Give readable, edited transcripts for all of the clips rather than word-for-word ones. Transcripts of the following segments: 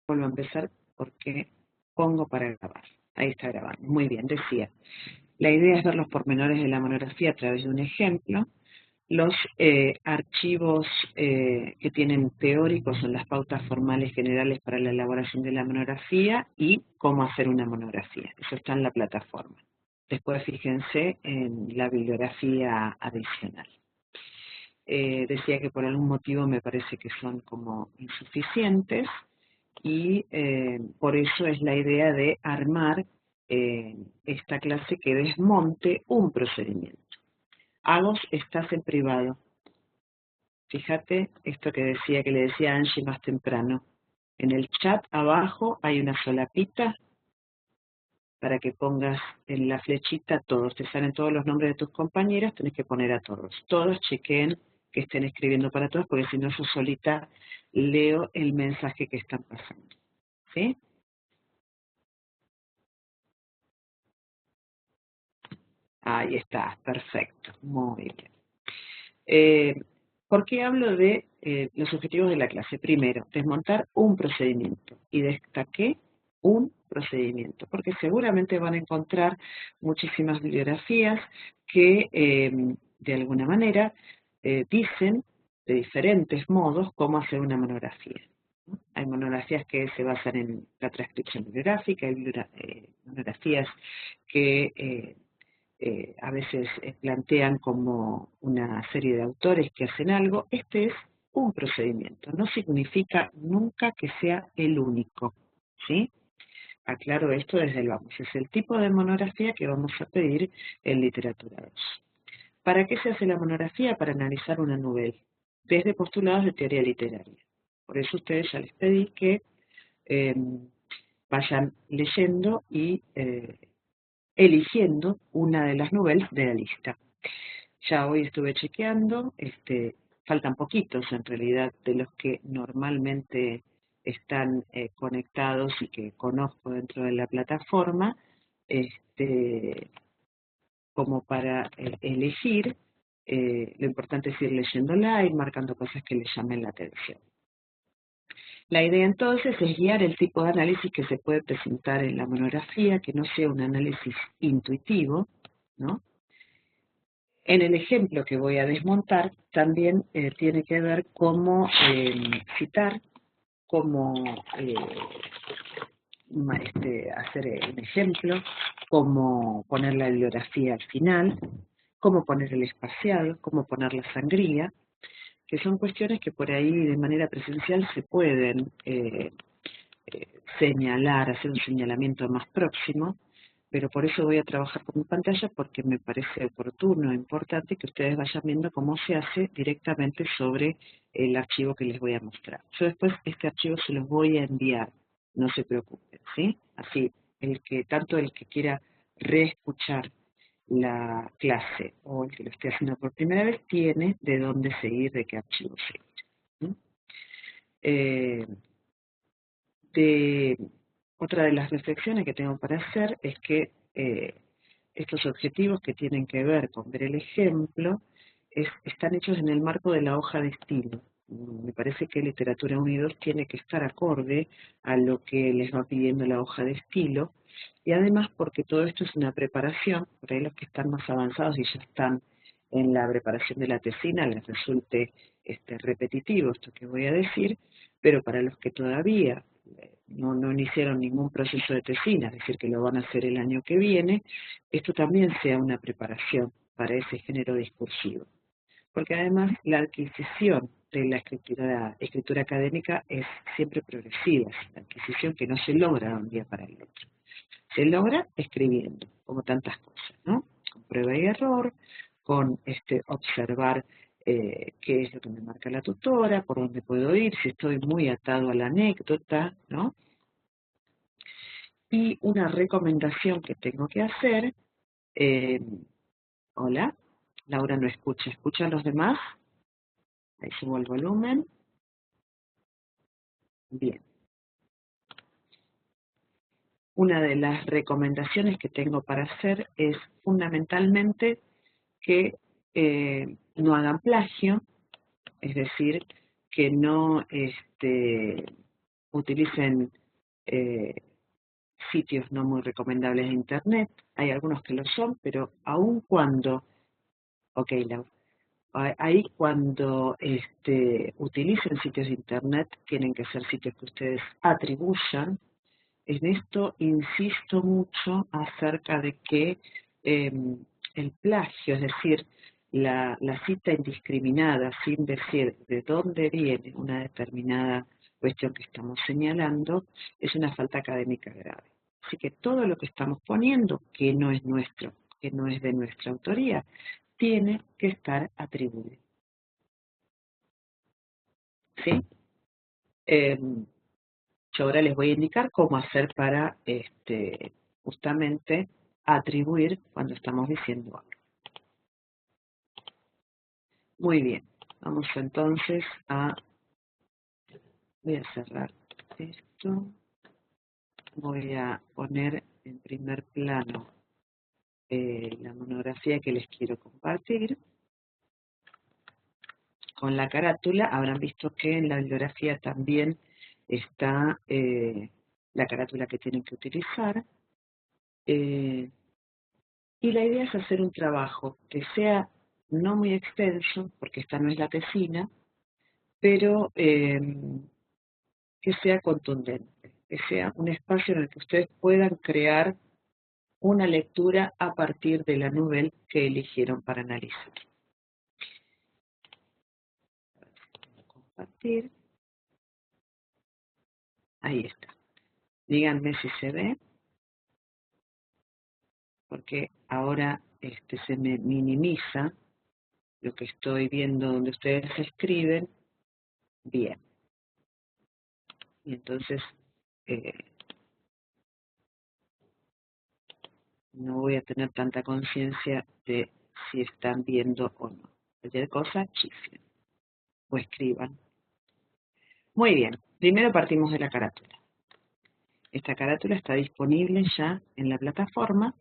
Vuelvo a empezar porque pongo para grabar. Ahí está grabando. Muy bien, decía. La idea es ver los pormenores de la monografía a través de un ejemplo. Los archivos que tienen teóricos son las pautas formales generales para la elaboración de la monografía y cómo hacer una monografía. Eso está en la plataforma. Después fíjense en la bibliografía adicional. Decía que por algún motivo me parece que son como insuficientes y por eso es la idea de armar esta clase que desmonte un procedimiento. Agos, estás en privado. Fíjate esto que le decía a Angie más temprano. En el chat abajo hay una solapita para que pongas en la flechita todos. Te salen todos los nombres de tus compañeras, tenés que poner a todos. Todos chequeen que estén escribiendo para todos, porque si no yo solita leo el mensaje que están pasando. ¿Sí? Ahí está, perfecto, muy bien. ¿Por qué hablo de los objetivos de la clase? Primero, desmontar un procedimiento y destaqué un procedimiento, porque seguramente van a encontrar muchísimas bibliografías que de alguna manera dicen de diferentes modos cómo hacer una monografía. Hay monografías que se basan en la transcripción bibliográfica, hay monografías que a veces plantean como una serie de autores que hacen algo. Este es un procedimiento, no significa nunca que sea el único, ¿sí? Aclaro esto desde el vamos, es el tipo de monografía que vamos a pedir en literatura 2. ¿Para qué se hace la monografía? Para analizar una novela, desde postulados de teoría literaria. Por eso ustedes ya les pedí que vayan leyendo y eligiendo una de las novelas de la lista. Ya hoy estuve chequeando, faltan poquitos en realidad de los que normalmente están conectados y que conozco dentro de la plataforma, como para elegir. Lo importante es ir leyéndola, ir marcando cosas que les llamen la atención. La idea entonces es guiar el tipo de análisis que se puede presentar en la monografía, que no sea un análisis intuitivo, ¿no? En el ejemplo que voy a desmontar también tiene que ver cómo citar, cómo hacer un ejemplo, cómo poner la bibliografía al final, cómo poner el espaciado, cómo poner la sangría, que son cuestiones que por ahí de manera presencial se pueden señalar, hacer un señalamiento más próximo, pero por eso voy a trabajar con mi pantalla, porque me parece oportuno e importante que ustedes vayan viendo cómo se hace directamente sobre el archivo que les voy a mostrar. Yo después este archivo se los voy a enviar, no se preocupen, ¿sí? Así, tanto el que quiera reescuchar la clase o el que lo esté haciendo por primera vez tiene de dónde seguir, de qué archivo seguir. Otra de las reflexiones que tengo para hacer es que estos objetivos que tienen que ver con ver el ejemplo están hechos en el marco de la hoja de estilo. Me parece que Literatura 1 y 2 tiene que estar acorde a lo que les va pidiendo la hoja de estilo, y además porque todo esto es una preparación. Por ahí los que están más avanzados y ya están en la preparación de la tesina les resulte repetitivo esto que voy a decir, pero para los que todavía no iniciaron ningún proceso de tesina, es decir, que lo van a hacer el año que viene, esto también sea una preparación para ese género discursivo. Porque además la adquisición de la escritura académica es siempre progresiva, es una adquisición que no se logra de un día para el otro. Se logra escribiendo, como tantas cosas, ¿no? Con prueba y error, con observar qué es lo que me marca la tutora, por dónde puedo ir, si estoy muy atado a la anécdota, ¿no? Y una recomendación que tengo que hacer, hola, Laura no escucha, ¿escucha a los demás? Ahí subo el volumen. Bien. Una de las recomendaciones que tengo para hacer es fundamentalmente que no hagan plagio, es decir, que no utilicen sitios no muy recomendables de Internet. Hay algunos que lo son, pero aun cuando, ok, ahí cuando utilicen sitios de Internet, tienen que ser sitios que ustedes atribuyan. En esto insisto mucho acerca de que el plagio, es decir, la cita indiscriminada sin decir de dónde viene una determinada cuestión que estamos señalando, es una falta académica grave. Así que todo lo que estamos poniendo, que no es nuestro, que no es de nuestra autoría, tiene que estar atribuido. ¿Sí? Yo ahora les voy a indicar cómo hacer para justamente atribuir cuando estamos diciendo algo. Muy bien, vamos entonces voy a cerrar esto, voy a poner en primer plano la monografía que les quiero compartir. Con la carátula habrán visto que en la bibliografía también está la carátula que tienen que utilizar. Y la idea es hacer un trabajo que sea no muy extenso, porque esta no es la tesina, pero que sea contundente, que sea un espacio en el que ustedes puedan crear una lectura a partir de la novel que eligieron para analizar. Compartir. Ahí está. Díganme si se ve, porque ahora se me minimiza lo que estoy viendo donde ustedes escriben. Bien. Y entonces no voy a tener tanta conciencia de si están viendo o no. Cualquier cosa, chiflen o escriban. Muy bien, primero partimos de la carátula. Esta carátula está disponible ya en la plataforma.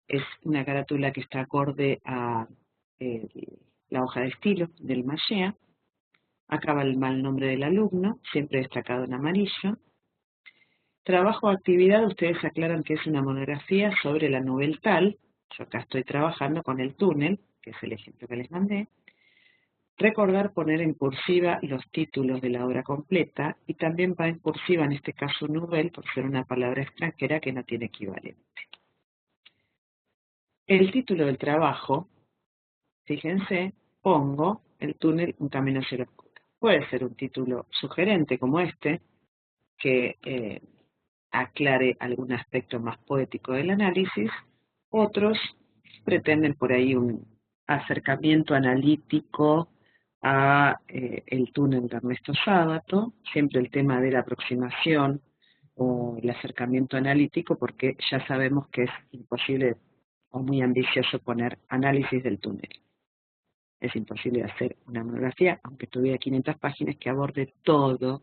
Es una carátula que está acorde a la hoja de estilo del Mashea. Acá va el mal nombre del alumno, siempre destacado en amarillo. Trabajo o actividad, ustedes aclaran que es una monografía sobre la novel tal. Yo acá estoy trabajando con el túnel, que es el ejemplo que les mandé. Recordar poner en cursiva los títulos de la obra completa y también va en cursiva, en este caso novel, por ser una palabra extranjera que no tiene equivalente. El título del trabajo, fíjense, pongo el túnel, un camino hacia la oscura. Puede ser un título sugerente como este, que aclare algún aspecto más poético del análisis. Otros pretenden por ahí un acercamiento analítico a el túnel de Ernesto Sábato, siempre el tema de la aproximación o el acercamiento analítico, porque ya sabemos que es imposible o muy ambicioso poner análisis del túnel. Es imposible hacer una monografía, aunque tuviera 500 páginas, que aborde todos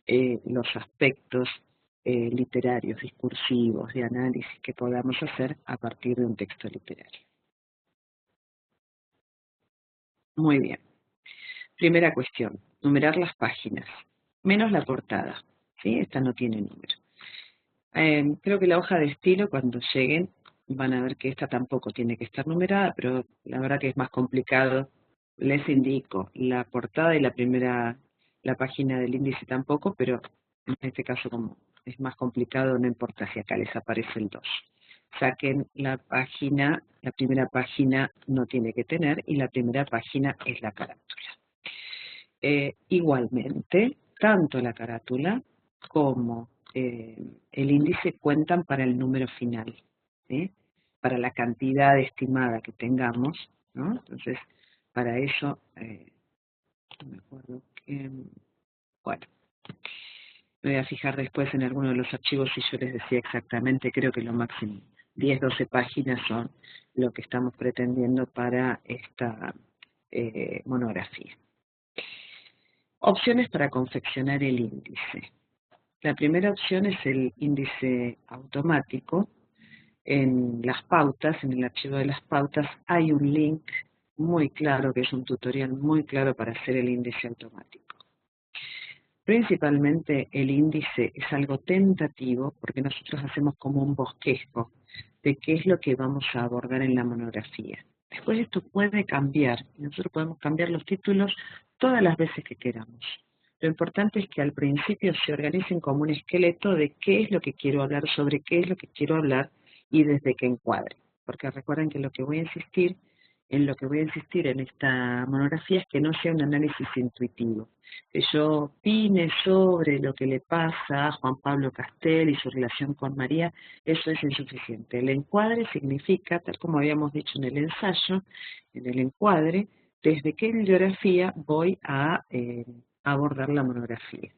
los aspectos literarios, discursivos, de análisis que podamos hacer a partir de un texto literario. Muy bien. Primera cuestión, numerar las páginas, menos la portada, ¿sí? Esta no tiene número. Creo que la hoja de estilo, cuando lleguen, van a ver que esta tampoco tiene que estar numerada, pero la verdad que es más complicado. Les indico, la portada y la página del índice tampoco, pero en este caso como es más complicado, no importa si acá les aparece el 2. Saquen la página, la primera página no tiene que tener, y la primera página es la carátula. Igualmente, tanto la carátula como el índice cuentan para el número final, ¿sí? Para la cantidad estimada que tengamos, ¿no? Entonces, para eso, no me acuerdo que, bueno, me voy a fijar después en alguno de los archivos si yo les decía exactamente, creo que lo máximo 10, 12 páginas son lo que estamos pretendiendo para esta monografía. Opciones para confeccionar el índice. La primera opción es el índice automático. En las pautas, en el archivo de las pautas, hay un link muy claro, que es un tutorial muy claro para hacer el índice automático. Principalmente el índice es algo tentativo porque nosotros hacemos como un bosquejo de qué es lo que vamos a abordar en la monografía. Después esto puede cambiar, y nosotros podemos cambiar los títulos todas las veces que queramos. Lo importante es que al principio se organicen como un esqueleto de qué es lo que quiero hablar, sobre qué es lo que quiero hablar y desde qué encuadre. Porque recuerden que en lo que voy a insistir en esta monografía es que no sea un análisis intuitivo, que yo opine sobre lo que le pasa a Juan Pablo Castel y su relación con María, eso es insuficiente. El encuadre significa, tal como habíamos dicho en el ensayo, en el encuadre, desde qué bibliografía voy a abordar la monografía.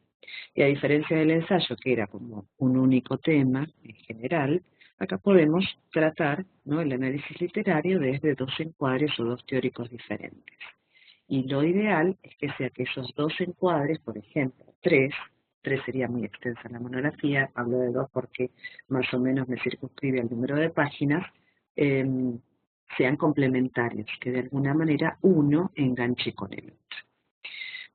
Y a diferencia del ensayo, que era como un único tema en general, acá podemos tratar, ¿no?, el análisis literario desde dos encuadres o dos teóricos diferentes. Y lo ideal es que sea que esos dos encuadres, por ejemplo, tres sería muy extensa la monografía, hablo de dos porque más o menos me circunscribe al número de páginas, sean complementarios, que de alguna manera uno enganche con el otro.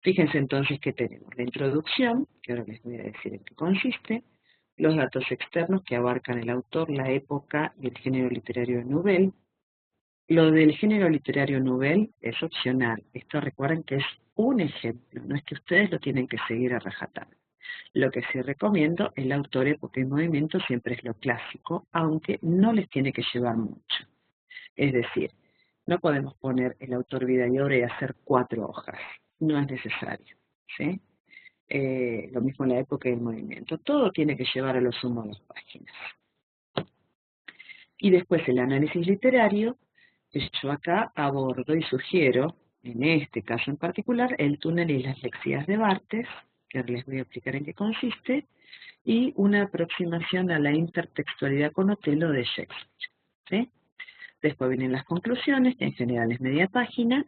Fíjense entonces que tenemos la introducción, que ahora les voy a decir en qué consiste, los datos externos que abarcan el autor, la época y el género literario de Nouvelle. Lo del género literario Nouvelle es opcional. Esto recuerden que es un ejemplo, no es que ustedes lo tienen que seguir a rajatabla. Lo que sí recomiendo, el autor, época y movimiento siempre es lo clásico, aunque no les tiene que llevar mucho. Es decir, no podemos poner el autor, vida y obra y hacer 4 hojas. No es necesario, ¿sí? Lo mismo en la época y el movimiento. Todo tiene que llevar a lo sumo 2 páginas. Y después el análisis literario, que yo acá abordo y sugiero, en este caso en particular, el túnel y las lexías de Barthes, que ahora les voy a explicar en qué consiste, y una aproximación a la intertextualidad con Otelo de Shakespeare, ¿sí? Después vienen las conclusiones, que en general es media página,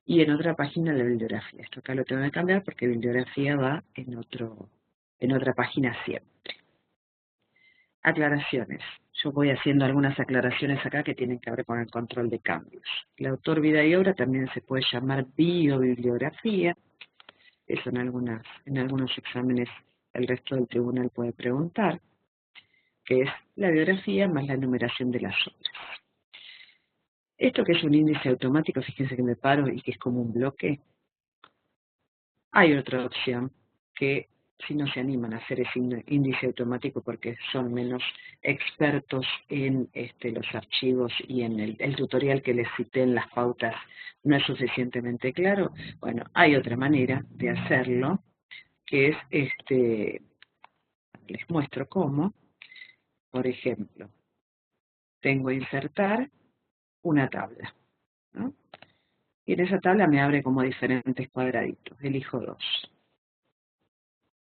y en otra página la bibliografía. Esto acá lo tengo que cambiar porque bibliografía va en otra página siempre. Aclaraciones. Yo voy haciendo algunas aclaraciones acá que tienen que ver con el control de cambios. El autor, vida y obra también se puede llamar biobibliografía. Eso en algunos exámenes el resto del tribunal puede preguntar, que es la biografía más la numeración de las obras. Esto que es un índice automático, fíjense que me paro y que es como un bloque. Hay otra opción que si no se animan a hacer ese índice automático porque son menos expertos en los archivos y en el tutorial que les cité en las pautas no es suficientemente claro, bueno, hay otra manera de hacerlo que es, les muestro cómo. Por ejemplo, tengo insertar una tabla, ¿no? Y en esa tabla me abre como diferentes cuadraditos, elijo 2.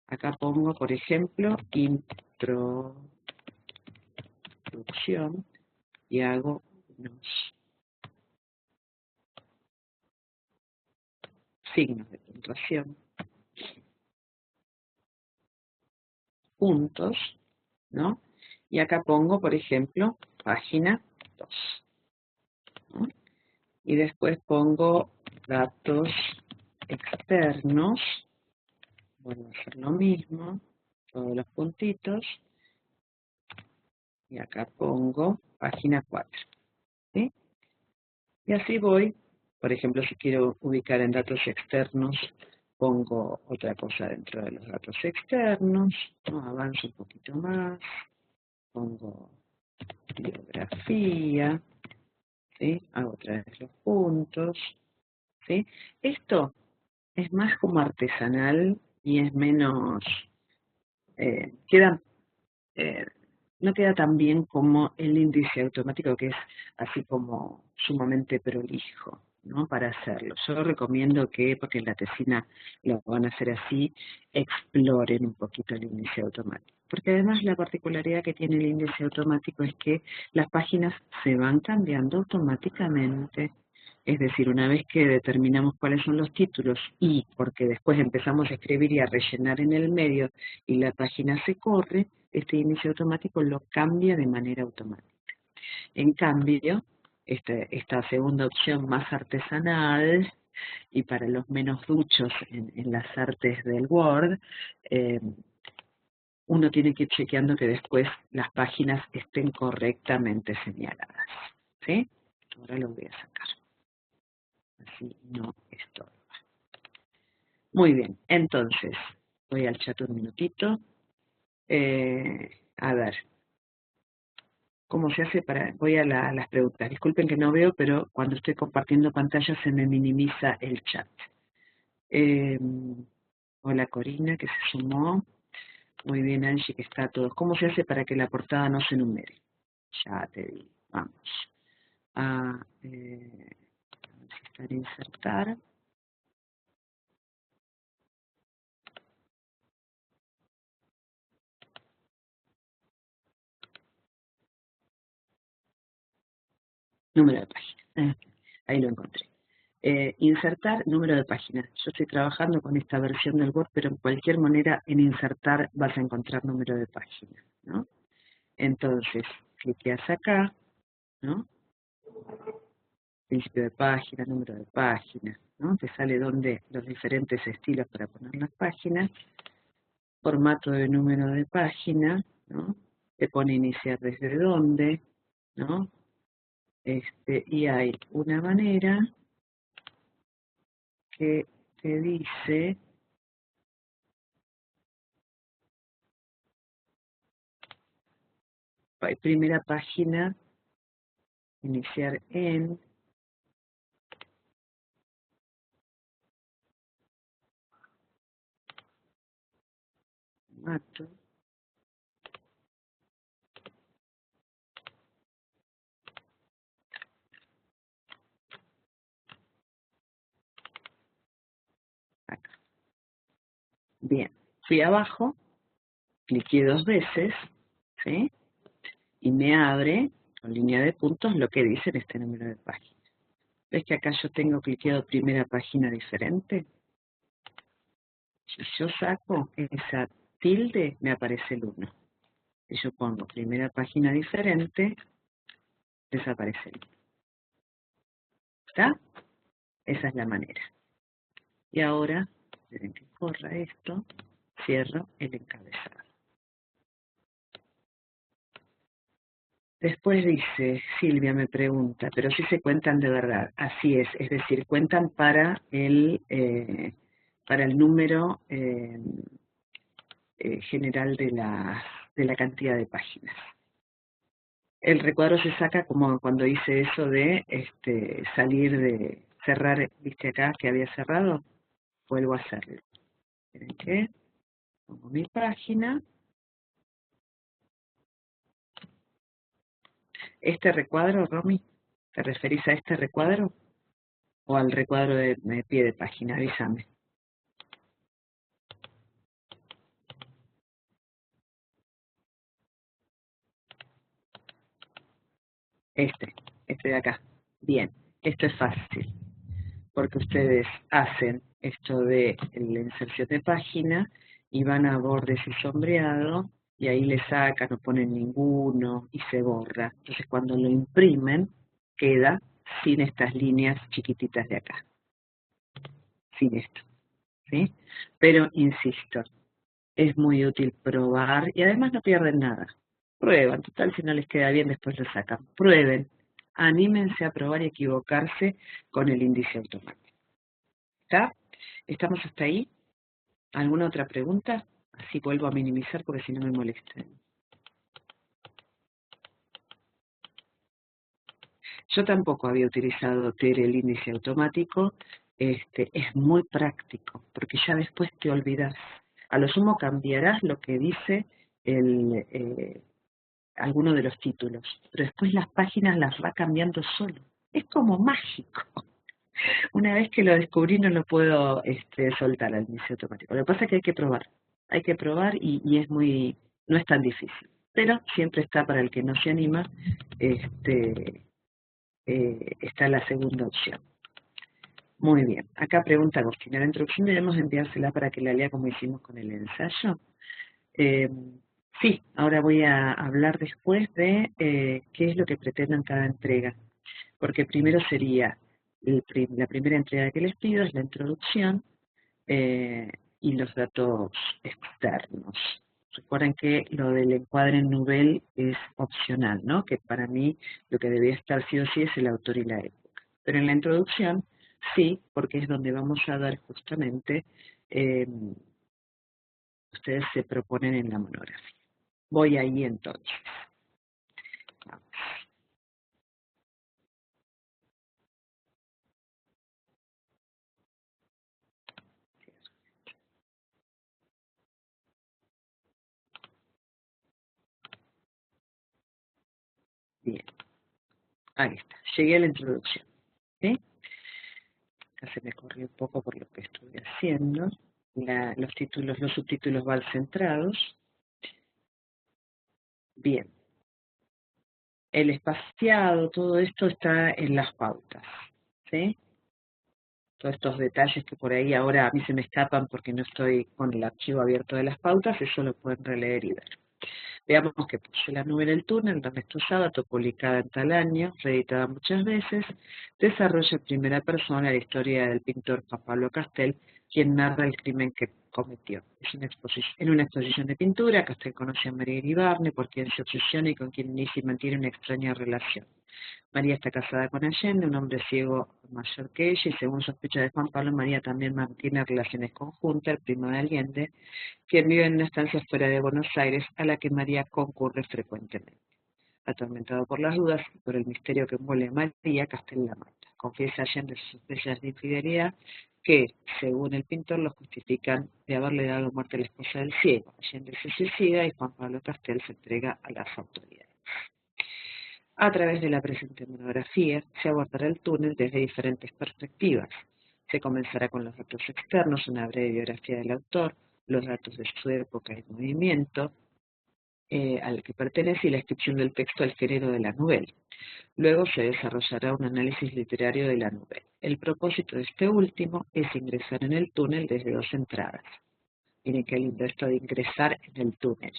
Acá pongo, por ejemplo, introducción y hago unos signos de puntuación, puntos, ¿no? Y acá pongo, por ejemplo, página 2, ¿no? Y después pongo datos externos, vuelvo a hacer lo mismo, todos los puntitos, y acá pongo página 4, ¿sí? Y así voy, por ejemplo, si quiero ubicar en datos externos, pongo otra cosa dentro de los datos externos, ¿no? Avanzo un poquito más, pongo biografía, ¿sí? Hago otra vez los puntos, ¿sí? Esto es más como artesanal y es menos, no queda tan bien como el índice automático, que es así como sumamente prolijo, ¿no?, para hacerlo. Yo recomiendo que, porque en la tesina lo van a hacer así, exploren un poquito el índice automático. Porque además la particularidad que tiene el índice automático es que las páginas se van cambiando automáticamente. Es decir, una vez que determinamos cuáles son los títulos y porque después empezamos a escribir y a rellenar en el medio y la página se corre, este índice automático lo cambia de manera automática. En cambio, esta segunda opción más artesanal y para los menos duchos en las artes del Word, uno tiene que ir chequeando que después las páginas estén correctamente señaladas. ¿Sí? Ahora lo voy a sacar. Así no estorba. Muy bien, entonces, voy al chat un minutito. A ver, ¿cómo se hace para...? Voy a las preguntas. Disculpen que no veo, pero cuando estoy compartiendo pantalla se me minimiza el chat. Hola Corina, que se sumó. Muy bien, Angie, que está a todos. ¿Cómo se hace para que la portada no se numere? Ya te digo. Vamos. A ver si está en insertar. Número de página. Ahí lo encontré. Insertar número de página. Yo estoy trabajando con esta versión del Word, pero en cualquier manera en insertar vas a encontrar número de página, ¿no? Entonces, cliqueas acá, ¿no? Principio de página, número de página, ¿no? Te sale donde los diferentes estilos para poner las páginas, formato de número de página, ¿no? Te pone iniciar desde dónde, ¿no? Y hay una manera que te dice primera página, iniciar en, formato, acá. Bien, fui abajo, cliqué 2 veces, ¿sí? Y me abre con línea de puntos lo que dice en este número de página. ¿Ves que acá yo tengo cliqueado primera página diferente? Si yo saco esa tilde, me aparece el 1. Si yo pongo primera página diferente, desaparece el 1. ¿Está? Esa es la manera. Y ahora, esperen que corra esto, cierro el encabezado. Después dice, Silvia me pregunta, pero si se cuentan de verdad. Así es decir, cuentan para el número general de la cantidad de páginas. El recuadro se saca como cuando hice eso de salir de cerrar, ¿viste acá que había cerrado? Vuelvo a hacerlo. Miren que pongo mi página. ¿Este recuadro, Romy? ¿Te referís a este recuadro? ¿O al recuadro de pie de página? Avísame. Este de acá. Bien, esto es fácil, porque ustedes hacen esto de la inserción de página y van a bordes y sombreado, y ahí le sacan o ponen ninguno y se borra. Entonces cuando lo imprimen, queda sin estas líneas chiquititas de acá. Sin esto, ¿sí? Pero, insisto, es muy útil probar y además no pierden nada. Prueban, total, si no les queda bien después lo sacan. Prueben, anímense a probar y equivocarse con el índice automático. ¿Está? ¿Estamos hasta ahí? ¿Alguna otra pregunta? Así vuelvo a minimizar porque si no me molestan. Yo tampoco había utilizado Tere el índice automático. Es muy práctico porque ya después te olvidas. A lo sumo cambiarás lo que dice alguno de los títulos, pero después las páginas las va cambiando solo. Es como mágico. Una vez que lo descubrí no lo puedo soltar al inicio automático. Lo que pasa es que hay que probar y no es tan difícil. Pero siempre está para el que no se anima, está la segunda opción. Muy bien, acá pregunta Agustina, la introducción debemos enviársela para que la lea como hicimos con el ensayo. Sí, ahora voy a hablar después de qué es lo que pretenden cada entrega, porque primero sería La primera entrega que les pido es la introducción y los datos externos. Recuerden que lo del encuadre en Nubel es opcional, ¿no? Que para mí lo que debía estar sí o sí es el autor y la época. Pero en la introducción sí, porque es donde vamos a dar justamente, ustedes se proponen en la monografía. Voy ahí entonces. Vamos. Bien, ahí está. Llegué a la introducción. ¿Sí? Acá se me corrió un poco por lo que estuve haciendo. Los subtítulos van centrados. Bien. El espaciado, todo esto está en las pautas. ¿Sí? Todos estos detalles que por ahí ahora a mí se me escapan porque no estoy con el archivo abierto de las pautas, eso lo pueden releer y ver. Veamos que puse la nube en el túnel, Ernesto Sábato, publicada en tal año, reeditada muchas veces, desarrolla en primera persona la historia del pintor Juan Pablo Castel, quien narra el crimen que cometió. En una exposición de pintura, Castel conoce a María Iribarne, por quien se obsesiona y con quien inicia y mantiene una extraña relación. María está casada con Allende, un hombre ciego mayor que ella, y según sospecha de Juan Pablo, María también mantiene relaciones conjuntas, el primo de Allende, quien vive en una estancia fuera de Buenos Aires, a la que María concurre frecuentemente. Atormentado por las dudas y por el misterio que envuelve a María, Castel la mata. Confiesa a Allende sus sospechas de infidelidad, que, según el pintor, los justifican de haberle dado muerte a la esposa del ciego. Allende se suicida y Juan Pablo Castel se entrega a las autoridades. A través de la presente monografía se abordará el túnel desde diferentes perspectivas. Se comenzará con los datos externos, una breve biografía del autor, los datos de su época y movimiento al que pertenece y la descripción del texto al género de la novela. Luego se desarrollará un análisis literario de la novela. El propósito de este último es ingresar en el túnel desde dos entradas. Miren qué lindo esto de ingresar en el túnel.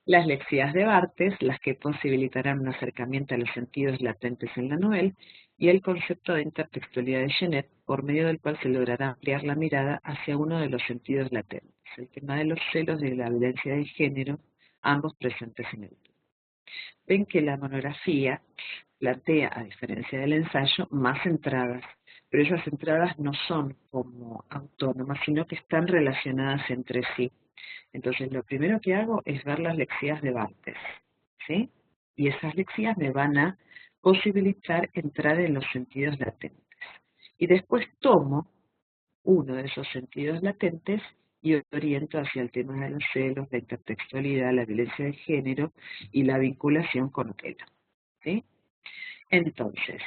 Las lexías de Barthes, las que posibilitarán un acercamiento a los sentidos latentes en la novela, y el concepto de intertextualidad de Genet, por medio del cual se logrará ampliar la mirada hacia uno de los sentidos latentes, el tema de los celos y de la violencia de género, ambos presentes en el libro. Ven que la monografía plantea, a diferencia del ensayo, más entradas, pero esas entradas no son como autónomas, sino que están relacionadas entre sí. Entonces, lo primero que hago es ver las lexías de Barthes, ¿sí? Y esas lexías me van a posibilitar entrar en los sentidos latentes. Y después tomo uno de esos sentidos latentes y oriento hacia el tema de los celos, la intertextualidad, la violencia de género y la vinculación con Otelo, ¿sí? Entonces,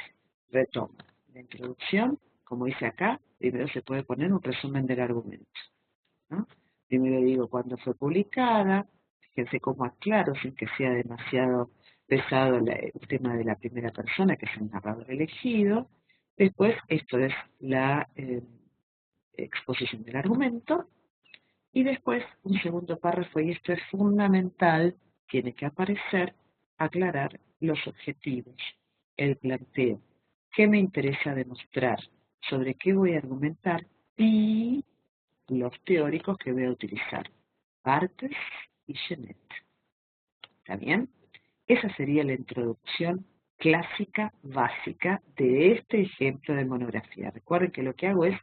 retomo la introducción, como dice acá, primero se puede poner un resumen del argumento, ¿no? Primero digo cuándo fue publicada, fíjense cómo aclaro sin que sea demasiado pesado el tema de la primera persona, que es el narrador elegido. Después, esto es la exposición del argumento. Y después, un segundo párrafo, y esto es fundamental, tiene que aparecer, aclarar los objetivos, el planteo, qué me interesa demostrar, sobre qué voy a argumentar y los teóricos que voy a utilizar, Barthes y Genet. ¿Está bien? Esa sería la introducción clásica, básica, de este ejemplo de monografía. Recuerden que lo que hago es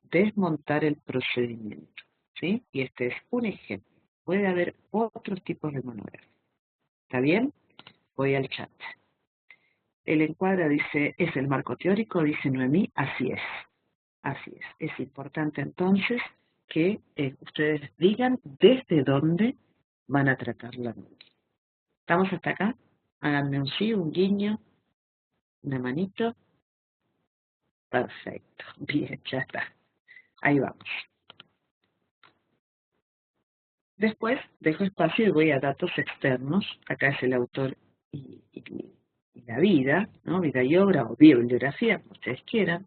desmontar el procedimiento, ¿sí? Y este es un ejemplo. Puede haber otros tipos de monografía. ¿Está bien? Voy al chat. El encuadre dice, ¿es el marco teórico? Dice Noemí, así es. Así es. Es importante entonces que ustedes digan desde dónde van a tratar la novela. ¿Estamos hasta acá? Háganme un sí, un guiño, una manito. Perfecto. Bien, ya está. Ahí vamos. Después dejo espacio y voy a datos externos. Acá es el autor y la vida, ¿no? Vida y obra o bibliografía, como ustedes quieran.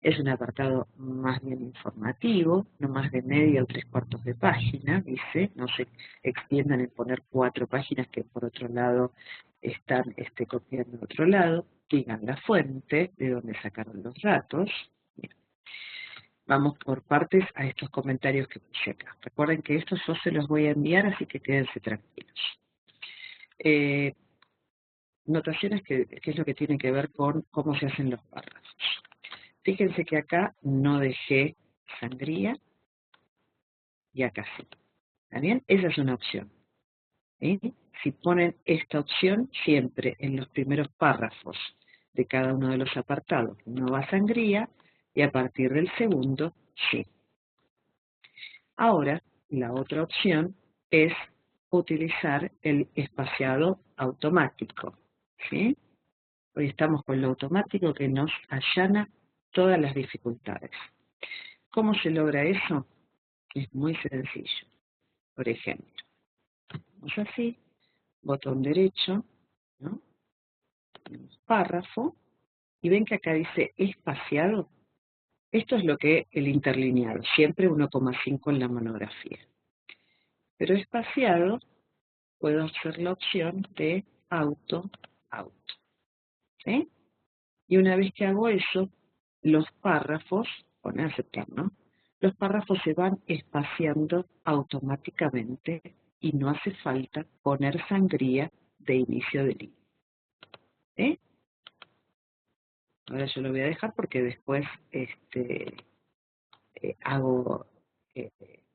Es un apartado más bien informativo, no más de media o 3/4 de página, dice, no se extiendan en poner 4 páginas que por otro lado están copiando de otro lado, digan la fuente de donde sacaron los datos. Bien. Vamos por partes a estos comentarios que puse acá. Recuerden que estos yo se los voy a enviar, así que quédense tranquilos. Notaciones que es lo que tiene que ver con cómo se hacen los párrafos. Fíjense que acá no dejé sangría y acá sí. ¿Está bien? Esa es una opción. ¿Sí? Si ponen esta opción siempre en los primeros párrafos de cada uno de los apartados, no va sangría y a partir del segundo, sí. Ahora, la otra opción es utilizar el espaciado automático. ¿Sí? Hoy estamos con lo automático que nos allana todas las dificultades. ¿Cómo se logra eso? Es muy sencillo. Por ejemplo, vamos así, botón derecho, ¿no? Párrafo, y ven que acá dice espaciado. Esto es lo que el interlineado, siempre 1,5 en la monografía. Pero espaciado, puedo hacer la opción de auto. ¿Sí? Y una vez que hago eso, los párrafos, pone aceptar, ¿no? Los párrafos se van espaciando automáticamente y no hace falta poner sangría de inicio de línea. ¿Eh? Ahora yo lo voy a dejar porque después hago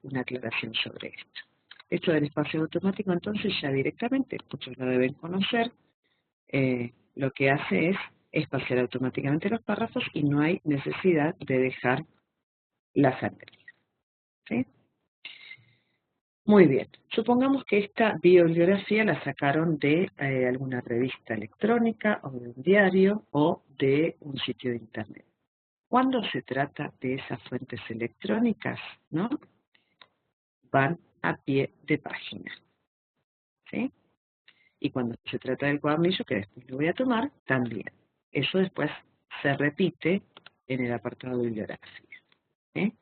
una aclaración sobre esto. Esto del espacio automático, entonces ya directamente, muchos lo deben conocer, lo que hace es espaciar automáticamente los párrafos y no hay necesidad de dejar la sangría. ¿Sí? Muy bien, supongamos que esta bibliografía la sacaron de alguna revista electrónica o de un diario o de un sitio de internet. Cuando se trata de esas fuentes electrónicas, ¿no? Van a pie de página. ¿Sí? Y cuando se trata del cuadernillo, que después lo voy a tomar, también. Eso después se repite en el apartado de bibliografía. ¿Eh?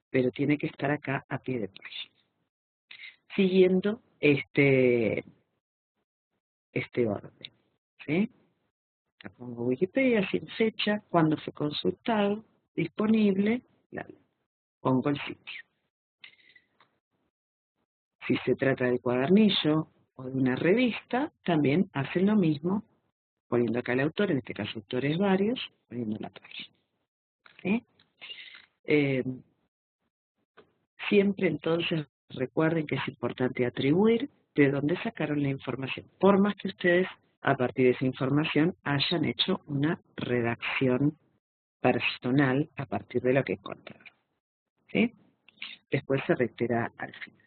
Pero tiene que estar acá a pie de página. Siguiendo este orden. ¿Sí? Acá pongo Wikipedia sin fecha, cuándo fue consultado, disponible, pongo el sitio. Si se trata de cuadernillo o de una revista, también hacen lo mismo, poniendo acá el autor, en este caso autores varios, poniendo la página. ¿Sí? Siempre entonces recuerden que es importante atribuir de dónde sacaron la información, por más que ustedes a partir de esa información hayan hecho una redacción personal a partir de lo que encontraron. ¿Sí? Después se reitera al final.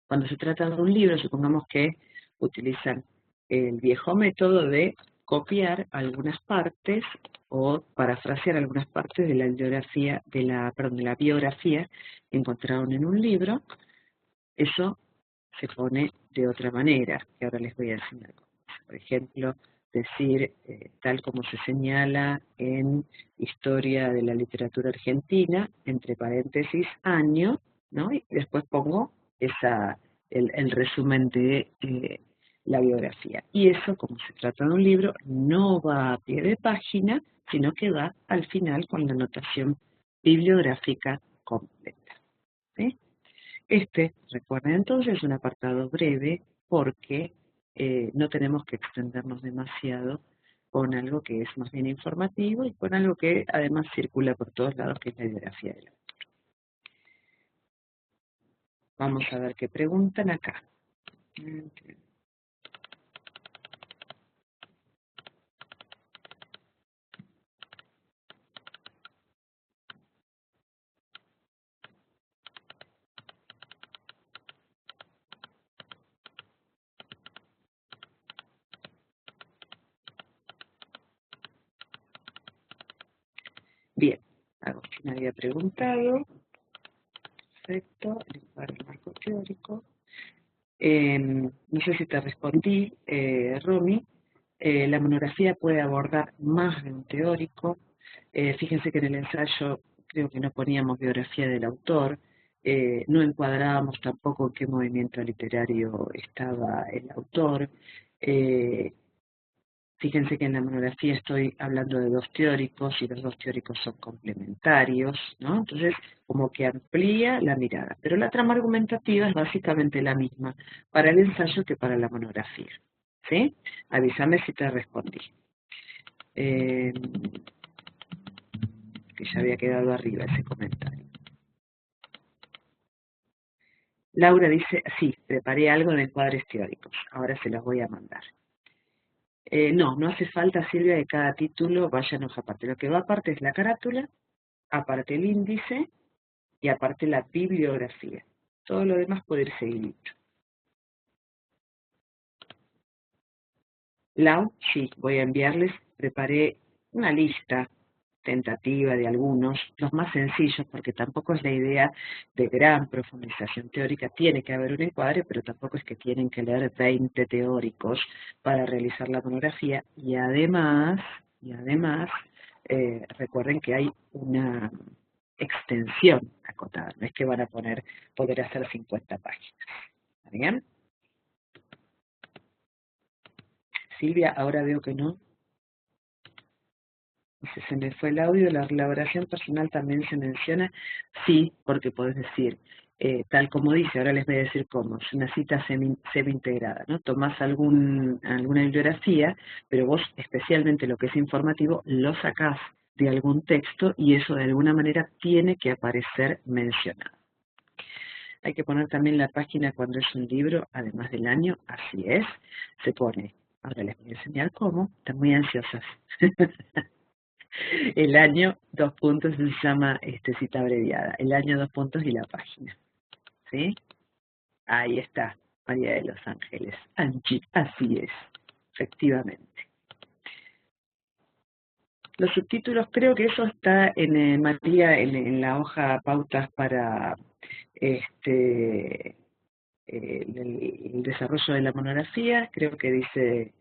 Cuando se trata de un libro, supongamos que utilizan el viejo método de copiar algunas partes o parafrasear algunas partes de la bibliografía, de la biografía que encontraron en un libro, eso se pone de otra manera, que ahora les voy a enseñar. Por ejemplo, decir, tal como se señala en Historia de la Literatura Argentina, entre paréntesis, año, ¿no? Y después pongo el resumen de la biografía. Y eso, como se trata de un libro, no va a pie de página, sino que va al final con la anotación bibliográfica completa. ¿Sí? Recuerden entonces, es un apartado breve porque no tenemos que extendernos demasiado con algo que es más bien informativo y con algo que además circula por todos lados, que es la biografía del autor. Vamos a ver qué preguntan acá. Bien, Agustín había preguntado. Perfecto, el marco teórico. No sé si te respondí, Romy. La monografía puede abordar más de un teórico. Fíjense que en el ensayo creo que no poníamos biografía del autor, no encuadrábamos tampoco en qué movimiento literario estaba el autor. eh, Fíjense que en la monografía estoy hablando de dos teóricos y los dos teóricos son complementarios, ¿no? Entonces, como que amplía la mirada. Pero la trama argumentativa es básicamente la misma para el ensayo que para la monografía, ¿sí? Avísame si te respondí. Que ya había quedado arriba ese comentario. Laura dice, sí, preparé algo de encuadres teóricos, ahora se los voy a mandar. No hace falta, Silvia, que cada título vaya en hoja aparte. Lo que va aparte es la carátula, aparte el índice y aparte la bibliografía. Todo lo demás puede ir seguidito. Lau, sí, voy a enviarles, preparé una lista tentativa de algunos, los más sencillos, porque tampoco es la idea de gran profundización teórica. Tiene que haber un encuadre, pero tampoco es que tienen que leer 20 teóricos para realizar la monografía. Y además recuerden que hay una extensión acotada, no es que van a poder hacer 50 páginas. ¿Está bien? Silvia, ahora veo que no. Dice, se me fue el audio, la elaboración personal también se menciona. Sí, porque podés decir, tal como dice, ahora les voy a decir cómo, es una cita semi-integrada, ¿no? Tomás alguna bibliografía, pero vos, especialmente lo que es informativo, lo sacás de algún texto y eso de alguna manera tiene que aparecer mencionado. Hay que poner también la página cuando es un libro, además del año, así es, se pone. Ahora les voy a enseñar cómo, están muy ansiosas. El año, dos puntos, se llama cita abreviada. El año, dos puntos y la página. ¿Sí? Ahí está, María de los Ángeles. Angie, así es, efectivamente. Los subtítulos, creo que eso está en María, en la hoja pautas para el desarrollo de la monografía. Creo que dice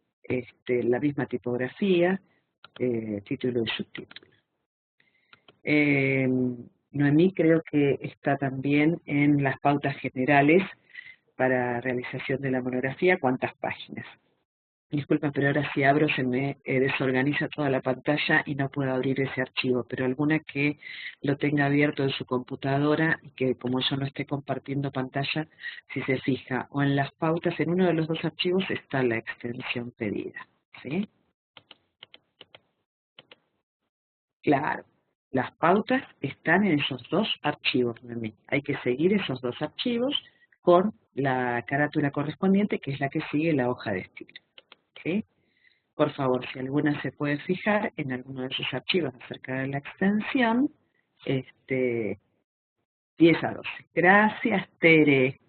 la misma tipografía, título y subtítulo. Noemí creo que está también en las pautas generales para realización de la monografía, ¿cuántas páginas? Disculpen, pero ahora si abro se me desorganiza toda la pantalla y no puedo abrir ese archivo, pero alguna que lo tenga abierto en su computadora y que como yo no esté compartiendo pantalla, si se fija, o en las pautas, en uno de los dos archivos está la extensión pedida, ¿sí? Claro, las pautas están en esos dos archivos, Noemí. Hay que seguir esos dos archivos con la carátula correspondiente, que es la que sigue la hoja de estilo. ¿Sí? Por favor, si alguna se puede fijar en alguno de esos archivos acerca de la extensión, 10 a 12. Gracias, Tere.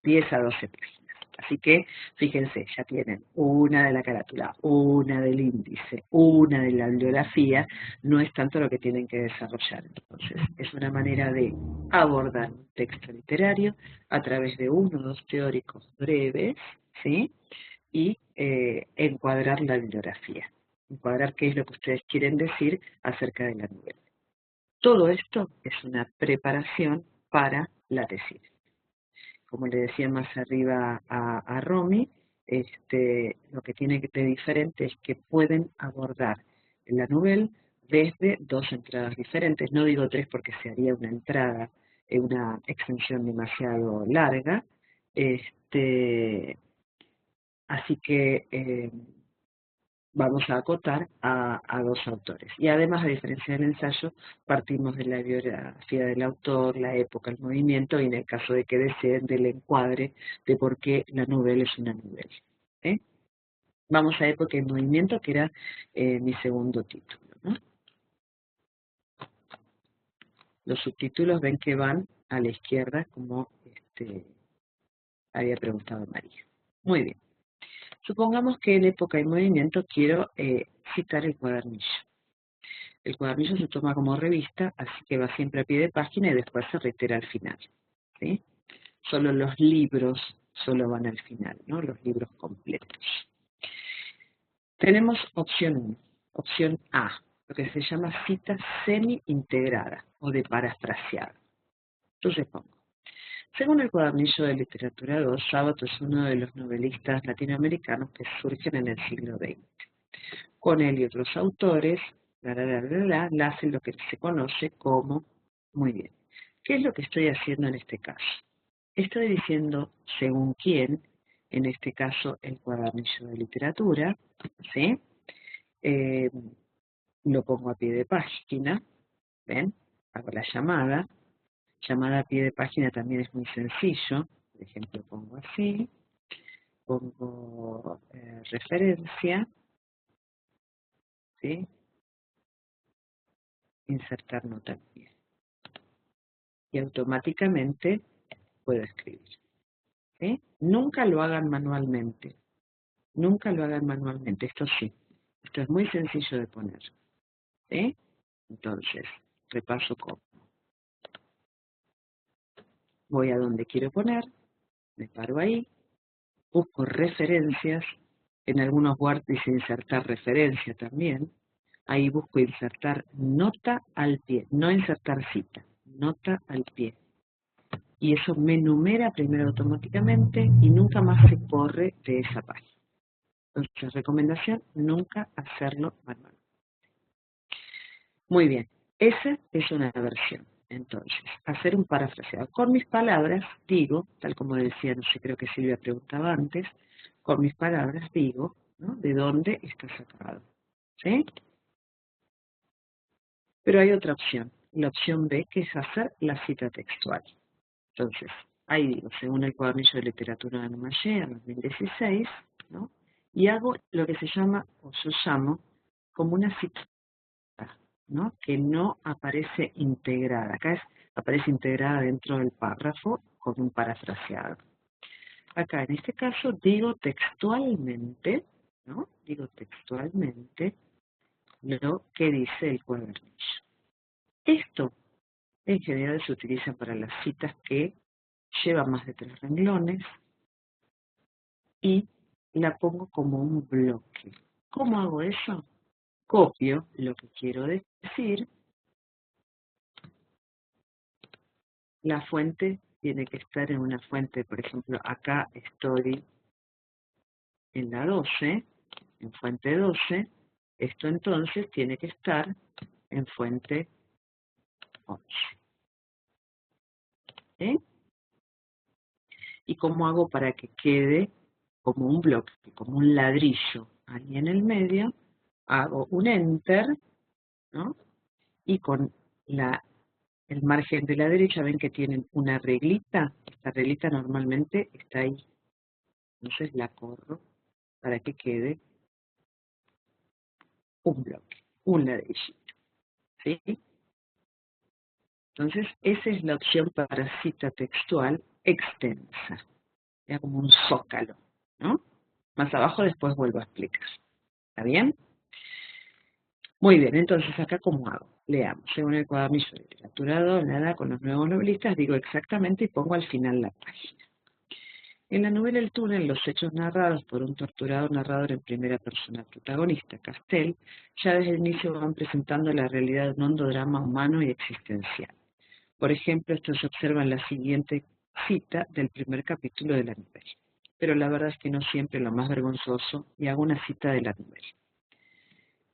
10 a 12 páginas. Así que, fíjense, ya tienen una de la carátula, una del índice, una de la bibliografía, no es tanto lo que tienen que desarrollar. Entonces, es una manera de abordar un texto literario a través de uno o dos teóricos breves, ¿sí? Y encuadrar la bibliografía, encuadrar qué es lo que ustedes quieren decir acerca de la novela. Todo esto es una preparación para la tesis. Como le decía más arriba a Romy, lo que tiene de diferente es que pueden abordar la novela desde dos entradas diferentes. No digo tres porque se haría una entrada, una extensión demasiado larga. Así que vamos a acotar a dos autores. Y además, a diferencia del ensayo, partimos de la biografía del autor, la época, el movimiento, y en el caso de que deseen, del encuadre de por qué la novela es una novela. Vamos a época y movimiento, que era mi segundo título, ¿no? Los subtítulos ven que van a la izquierda, como había preguntado María. Muy bien. Supongamos que en época y movimiento quiero citar el cuadernillo. El cuadernillo se toma como revista, así que va siempre a pie de página y después se reitera al final. ¿Sí? Solo los libros solo van al final, ¿no? Los libros completos. Tenemos opción 1, opción A. lo que se llama cita semi-integrada o de parafraseado. Entonces pongo, según el cuadernillo de literatura 2, Sábato es uno de los novelistas latinoamericanos que surgen en el siglo XX. Con él y otros autores, hacen lo que se conoce como, muy bien, ¿qué es lo que estoy haciendo en este caso? Estoy diciendo según quién, en este caso el cuadernillo de literatura, ¿sí? Lo pongo a pie de página, ¿ven? Hago la llamada a pie de página también es muy sencillo, por ejemplo pongo así, pongo referencia, ¿sí? Insertar nota al pie. Y automáticamente puedo escribir. ¿Sí? Nunca lo hagan manualmente. Nunca lo hagan manualmente. Esto sí. Esto es muy sencillo de poner. ¿Sí? Entonces, repaso cómo. Voy a donde quiero poner. Me paro ahí. Busco referencias. En algunos Word dice insertar referencia también. Ahí busco insertar nota al pie. No insertar cita. Nota al pie. Y eso me numera primero automáticamente y nunca más se corre de esa página. Entonces, recomendación, nunca hacerlo manual. Muy bien, esa es una versión. Entonces, hacer un parafraseado. Con mis palabras digo, tal como decía, no sé, creo que Silvia preguntaba antes, con mis palabras digo, ¿no? De dónde está sacado. ¿Sí? Pero hay otra opción, la opción B, que es hacer la cita textual. Entonces, ahí digo, según el cuadernillo de literatura de Nomayé, en 2016, ¿no? Y hago lo que se llama, o yo llamo, como una cita, ¿no? Que no aparece integrada. Acá aparece integrada dentro del párrafo con un parafraseado. Acá, en este caso, digo textualmente, ¿no? Digo textualmente lo que dice el cuadernillo. Esto, en general, se utiliza para las citas que llevan más de 3 renglones, y la pongo como un bloque. ¿Cómo hago eso? Copio lo que quiero decir. La fuente tiene que estar en una fuente, por ejemplo, acá estoy en la 12, en fuente 12. Esto entonces tiene que estar en fuente 11. ¿Sí? ¿Y cómo hago para que quede como un bloque, como un ladrillo ahí en el medio? Hago un Enter, ¿no? Y con el margen de la derecha ven que tienen una reglita. Esta reglita normalmente está ahí. Entonces la corro para que quede un bloque, un ladrillito. ¿Sí? Entonces esa es la opción para cita textual extensa. Ya como un zócalo, ¿no? Más abajo después vuelvo a explicar. ¿Está bien? Muy bien, entonces acá ¿cómo hago? Leamos. Según el cuadernillo de literatura 2, nada, con los nuevos novelistas, digo exactamente y pongo al final la página. En la novela El túnel, los hechos narrados por un torturado narrador en primera persona protagonista, Castell, ya desde el inicio van presentando la realidad de un hondo drama humano y existencial. Por ejemplo, esto se observa en la siguiente cita del primer capítulo de la novela. Pero la verdad es que no siempre lo más vergonzoso, y hago una cita de la novela.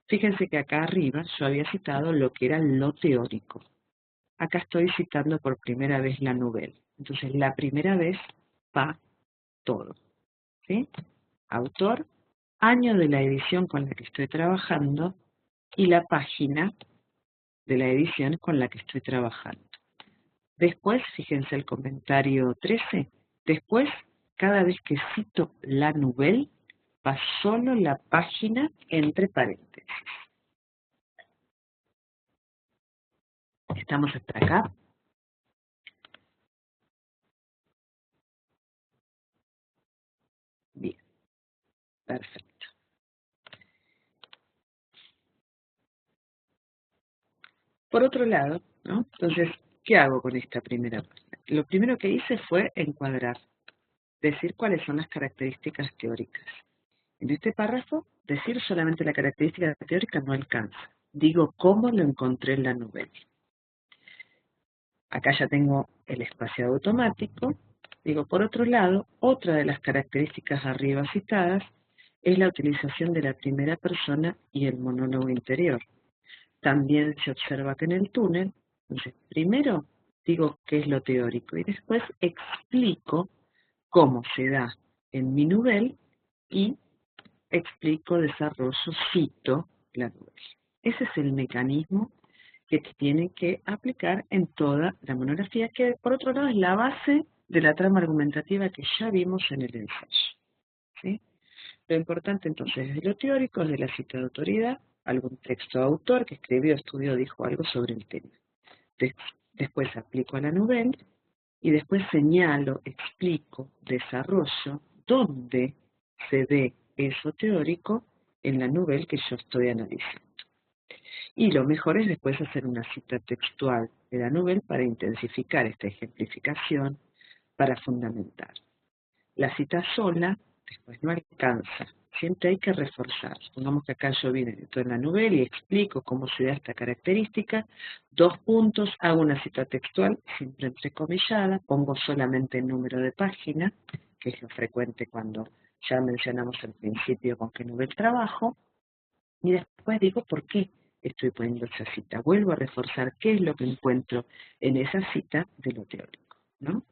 Fíjense que acá arriba yo había citado lo que era lo teórico. Acá estoy citando por primera vez la novela. Entonces, la primera vez va todo. ¿Sí? Autor, año de la edición con la que estoy trabajando y la página de la edición con la que estoy trabajando. Después, fíjense el comentario 13, después, cada vez que cito la novela, va solo la página entre paréntesis. ¿Estamos hasta acá? Bien, perfecto. Por otro lado, ¿no? Entonces, ¿qué hago con esta primera página? Lo primero que hice fue encuadrar, decir cuáles son las características teóricas. En este párrafo, decir solamente la característica teórica no alcanza. digo cómo lo encontré en la Nouvelle. Acá ya tengo el espaciado automático. Digo, por otro lado, otra de las características arriba citadas es la utilización de la primera persona y el monólogo interior. También se observa que en el túnel, entonces primero digo qué es lo teórico y después explico cómo se da en mi Nouvelle y explico, desarrollo, cito la Nouvelle. Ese es el mecanismo que tiene que aplicar en toda la monografía, que por otro lado es la base de la trama argumentativa que ya vimos en el ensayo. ¿Sí? Lo importante entonces es de lo teórico, es de la cita de autoridad, algún texto de autor que escribió, estudió, dijo algo sobre el tema. Después aplico a la Nouvelle y después señalo, explico, desarrollo dónde se ve eso teórico en la Nouvelle que yo estoy analizando. Y lo mejor es después hacer una cita textual de la Nouvelle para intensificar esta ejemplificación, para fundamentar. La cita sola después no alcanza, siempre hay que reforzar. Supongamos que acá yo vine de toda la Nouvelle y explico cómo se da esta característica, 2 puntos, hago una cita textual, siempre entrecomillada, pongo solamente el número de página, que es lo frecuente cuando ya mencionamos al principio con qué Nouvelle trabajo, y después digo por qué estoy poniendo esa cita. Vuelvo a reforzar qué es lo que encuentro en esa cita de lo teórico, ¿no?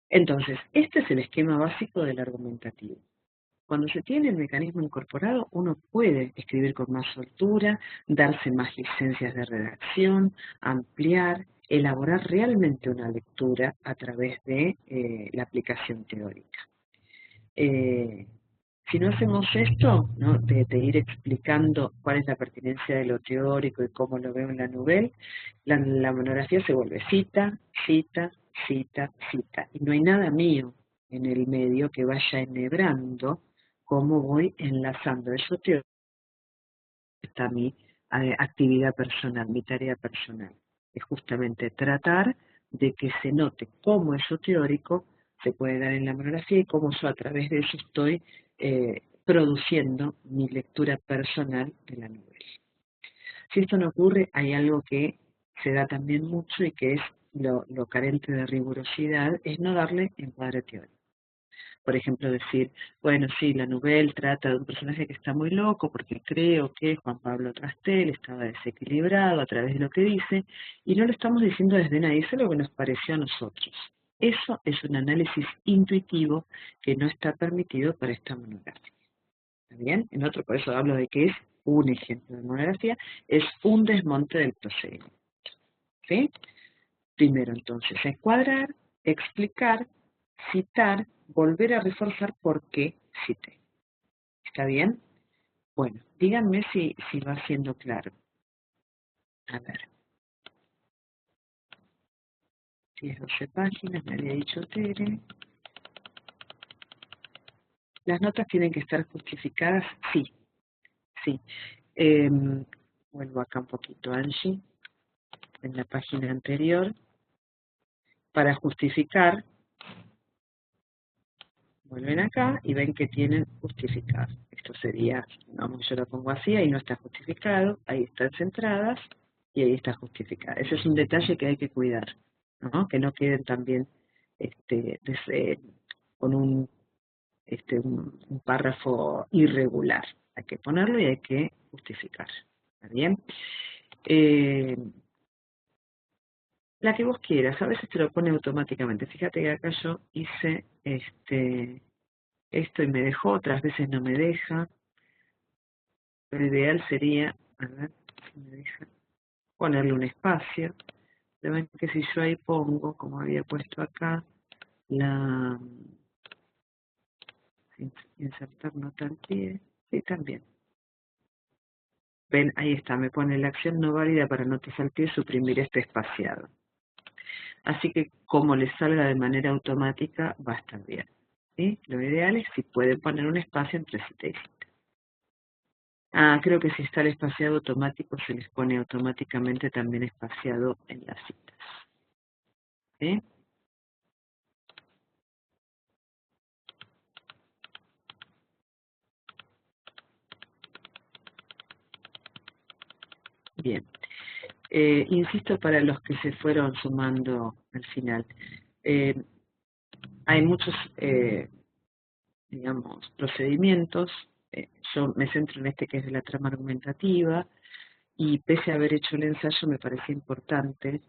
Entonces, este es el esquema básico del argumentativo. Cuando se tiene el mecanismo incorporado, uno puede escribir con más soltura, darse más licencias de redacción, ampliar, elaborar realmente una lectura a través de la aplicación teórica. Si no hacemos esto, ¿no? de ir explicando cuál es la pertinencia de lo teórico y cómo lo veo en la Nouvelle, la monografía se vuelve cita, cita, cita, cita. Y no hay nada mío en el medio que vaya enhebrando cómo voy enlazando eso teórico hasta mi actividad personal, mi tarea personal. Es justamente tratar de que se note cómo eso teórico se puede dar en la monografía y cómo yo a través de eso estoy produciendo mi lectura personal de la novela. Si esto no ocurre, hay algo que se da también mucho y que es lo carente de rigurosidad, es no darle encuadre teórico. Por ejemplo, decir, bueno, sí, la Nouvelle trata de un personaje que está muy loco porque creo que Juan Pablo Trastel estaba desequilibrado a través de lo que dice, y no lo estamos diciendo desde nadie, eso es lo que nos pareció a nosotros. Eso es un análisis intuitivo que no está permitido para esta monografía. ¿Está bien? En otro, por eso hablo de que es un ejemplo de monografía, es un desmonte del procedimiento. ¿Sí? Primero, entonces, encuadrar, explicar, citar, volver a reforzar por qué cité. ¿Está bien? Bueno, díganme si va siendo claro. A ver. 10, 12 páginas, me había dicho Tere. ¿Las notas tienen que estar justificadas? Sí, sí. Vuelvo acá un poquito, Angie, en la página anterior. Para justificar, vuelven acá y ven que tienen justificado. Esto sería, vamos, yo lo pongo así, ahí no está justificado, ahí están centradas y ahí está justificada. Ese es un detalle que hay que cuidar, ¿no? Que no queden también con un párrafo irregular. Hay que ponerlo y hay que justificar. ¿Está bien? La que vos quieras, a veces te lo pone automáticamente. Fíjate que acá yo hice esto y me dejó, otras veces no me deja. Lo ideal sería, a ver si me deja, ponerle un espacio. Pero ven que si yo ahí pongo, como había puesto acá, la insertar nota al pie, sí, también. Ven, ahí está, me pone la acción no válida para notas al pie, suprimir este espaciado. Así que como le salga de manera automática, va a estar bien. ¿Sí? Lo ideal es si pueden poner un espacio entre cita y cita. Ah, creo que si está el espaciado automático, se les pone automáticamente también espaciado en las citas. ¿Sí? Bien. Insisto para los que se fueron sumando al final. Hay muchos, digamos, procedimientos. Yo me centro en este que es de la trama argumentativa, y pese a haber hecho el ensayo me parecía importante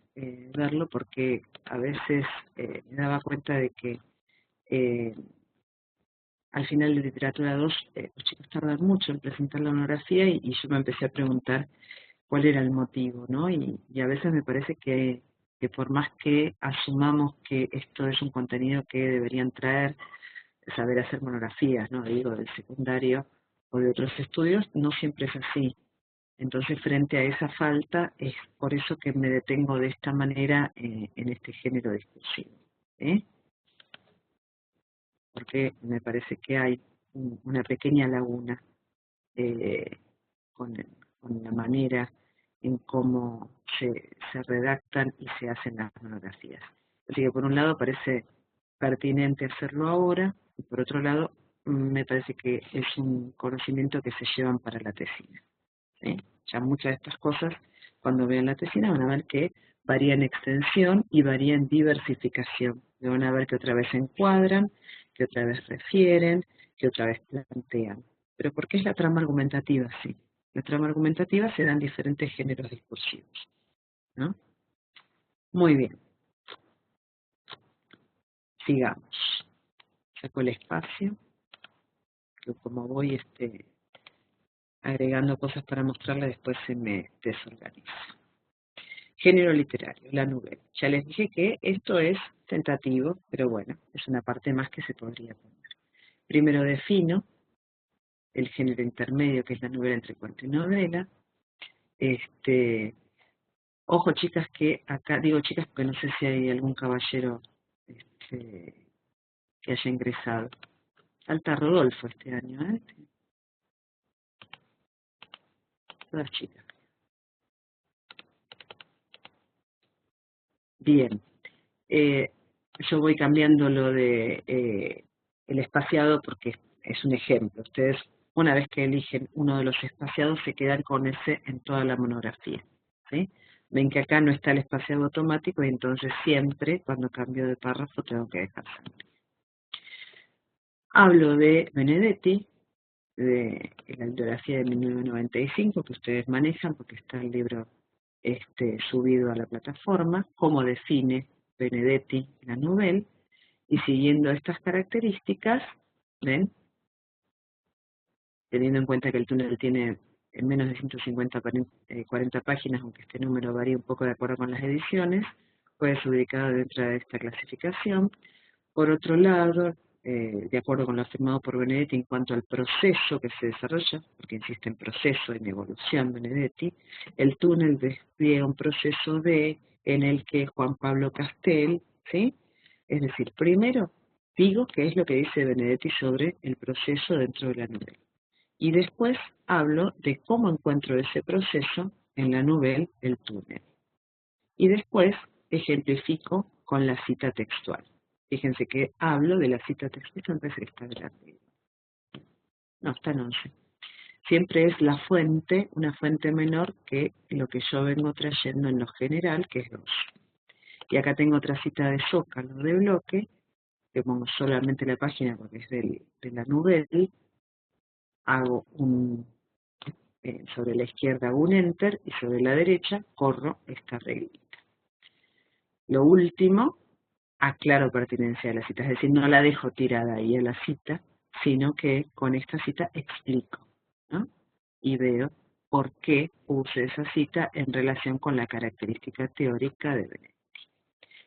verlo porque a veces me daba cuenta de que al final de literatura 2 los chicos tardan mucho en presentar la monografía y yo me empecé a preguntar cuál era el motivo, ¿no? Y a veces me parece que por más que asumamos que esto es un contenido que deberían traer, saber hacer monografías, ¿no? Digo, del secundario o de otros estudios, no siempre es así. Entonces, frente a esa falta, es por eso que me detengo de esta manera en este género discursivo. ¿Eh? Porque me parece que hay una pequeña laguna eh, con, con la manera en cómo se redactan y se hacen las monografías. Así que por un lado parece pertinente hacerlo ahora, y por otro lado me parece que es un conocimiento que se llevan para la tesina. ¿Sí? Ya muchas de estas cosas, cuando vean la tesina, van a ver que varía en extensión y varía en diversificación. Y van a ver que otra vez se encuadran, que otra vez refieren, que otra vez plantean. Pero ¿por qué es la trama argumentativa? Sí. La trama argumentativa se da en diferentes géneros discursivos, ¿no? Muy bien. Sigamos. Saco el espacio, que como voy agregando cosas para mostrarles, después se me desorganiza. Género literario, la novela. Ya les dije que esto es tentativo, pero bueno, es una parte más que se podría poner. Primero defino el género intermedio, que es la novela entre cuento y novela. Ojo, chicas, que acá, digo chicas porque no sé si hay algún caballero que haya ingresado. Falta Rodolfo este año, ¿eh? Todas chicas. Bien. Yo voy cambiando lo de el espaciado porque es un ejemplo. Ustedes, una vez que eligen uno de los espaciados, se quedan con ese en toda la monografía. ¿Sí? Ven que acá no está el espaciado automático y entonces siempre, cuando cambio de párrafo, tengo que dejar sangre. Hablo de Benedetti, de la bibliografía de 1995, que ustedes manejan porque está el libro subido a la plataforma, cómo define Benedetti la novela, y siguiendo estas características, ¿ven? Teniendo en cuenta que el túnel tiene menos de 140 páginas, aunque este número varía un poco de acuerdo con las ediciones, puede ser ubicado dentro de esta clasificación. Por otro lado, de acuerdo con lo afirmado por Benedetti en cuanto al proceso que se desarrolla, porque insiste en proceso, en evolución Benedetti, el túnel despliega un proceso en el que Juan Pablo Castel, ¿sí? Es decir, primero digo qué es lo que dice Benedetti sobre el proceso dentro de la novela. Y después hablo de cómo encuentro ese proceso en la novela El túnel. Y después ejemplifico con la cita textual. Fíjense que hablo de la cita textual, me parece que está delante. No, está en 11. Siempre es la fuente, una fuente menor que lo que yo vengo trayendo en lo general, que es 2. Y acá tengo otra cita de Zócalo de bloque, que pongo solamente la página porque es de la novela. Hago sobre la izquierda hago un enter y sobre la derecha corro esta reglita. Lo último, aclaro pertinencia de la cita, es decir, no la dejo tirada ahí a la cita, sino que con esta cita explico, ¿no? Y veo por qué puse esa cita en relación con la característica teórica de Benedetti.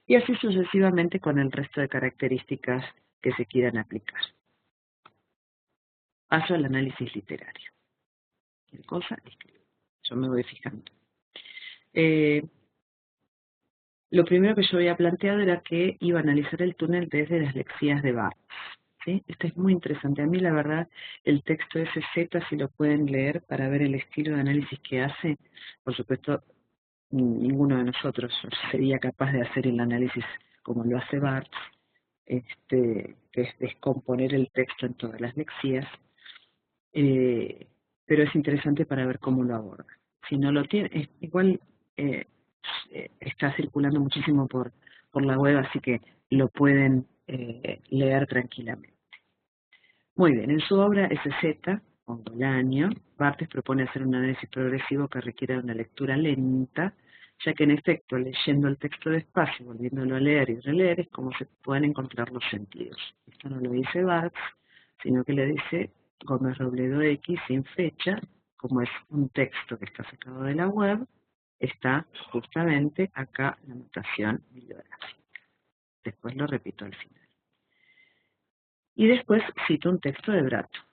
Y así sucesivamente con el resto de características que se quieran aplicar. Paso al análisis literario. ¿Qué cosa? Es que yo me voy fijando. Lo primero que yo había planteado era que iba a analizar el túnel desde las lexías de Barthes. ¿Sí? Esto es muy interesante. A mí, la verdad, el texto SZ, si lo pueden leer para ver el estilo de análisis que hace, por supuesto, ninguno de nosotros sería capaz de hacer el análisis como lo hace Barthes, que es descomponer el texto en todas las lexías, pero es interesante para ver cómo lo aborda. Si no lo tiene, igual está circulando muchísimo por la web, así que lo pueden leer tranquilamente. Muy bien, en su obra SZ, con Bolaño, Barthes propone hacer un análisis progresivo que requiere una lectura lenta, ya que en efecto, leyendo el texto despacio, volviéndolo a leer y releer, es como se pueden encontrar los sentidos. Esto no lo dice Barthes, sino que le dice Gómez Robledo X sin fecha, como es un texto que está sacado de la web, está justamente acá la anotación bibliográfica. Después lo repito al final. Y después cito un texto de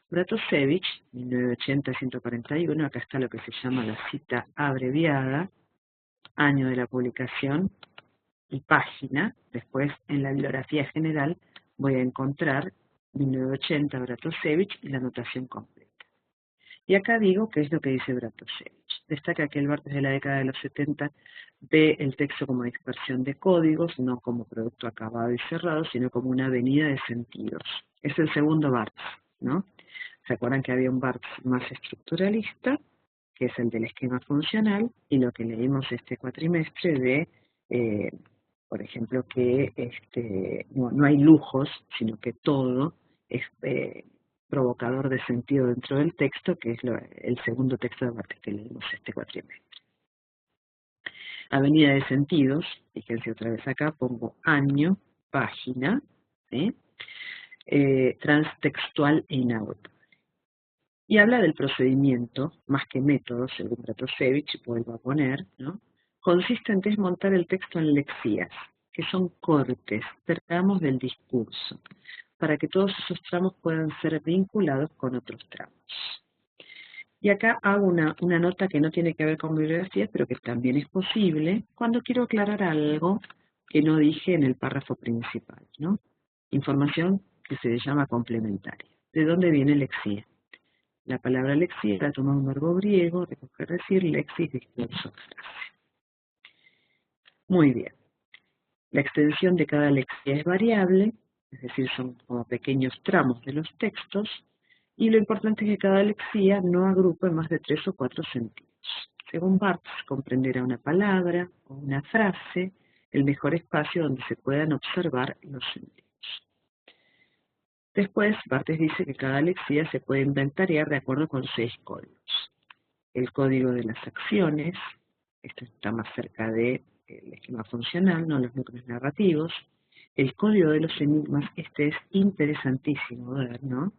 Bratosevich, 1980-141, acá está lo que se llama la cita abreviada, año de la publicación y página. Después en la bibliografía general voy a encontrar 1980 Bratosevich y la anotación completa. Y acá digo qué es lo que dice Bratosevich. Destaca que el Barthes de la década de los 70 ve el texto como dispersión de códigos, no como producto acabado y cerrado, sino como una avenida de sentidos. Es el segundo Barthes, ¿no? ¿Se acuerdan que había un Barthes más estructuralista, que es el del esquema funcional, y lo que leímos este cuatrimestre de, por ejemplo, que no hay lujos, sino que todo es provocador de sentido dentro del texto, que es el segundo texto de Barthes que leímos este cuatrimestre. Avenida de sentidos, fíjense otra vez acá, pongo año, página, ¿sí? Transtextual e inagotable. Y habla del procedimiento, más que método, según Bratosevich, vuelvo a poner, ¿no? Consiste en desmontar el texto en lexías, que son cortes, tramos del discurso, para que todos esos tramos puedan ser vinculados con otros tramos. Y acá hago una nota que no tiene que ver con bibliografía, pero que también es posible cuando quiero aclarar algo que no dije en el párrafo principal, ¿no? Información que se llama complementaria. ¿De dónde viene lexía? La palabra lexía la toma un verbo griego, recoger, decir, lexis, discurso, frase. Muy bien. La extensión de cada lexía es variable, es decir, son como pequeños tramos de los textos, y lo importante es que cada lexía no agrupe más de 3 o 4 sentidos. Según Barthes, comprenderá una palabra o una frase el mejor espacio donde se puedan observar los sentidos. Después, Barthes dice que cada lexía se puede inventariar de acuerdo con 6 códigos. El código de las acciones, esto está más cerca del esquema funcional, no los núcleos narrativos. El código de los enigmas, este es interesantísimo ver, ¿no?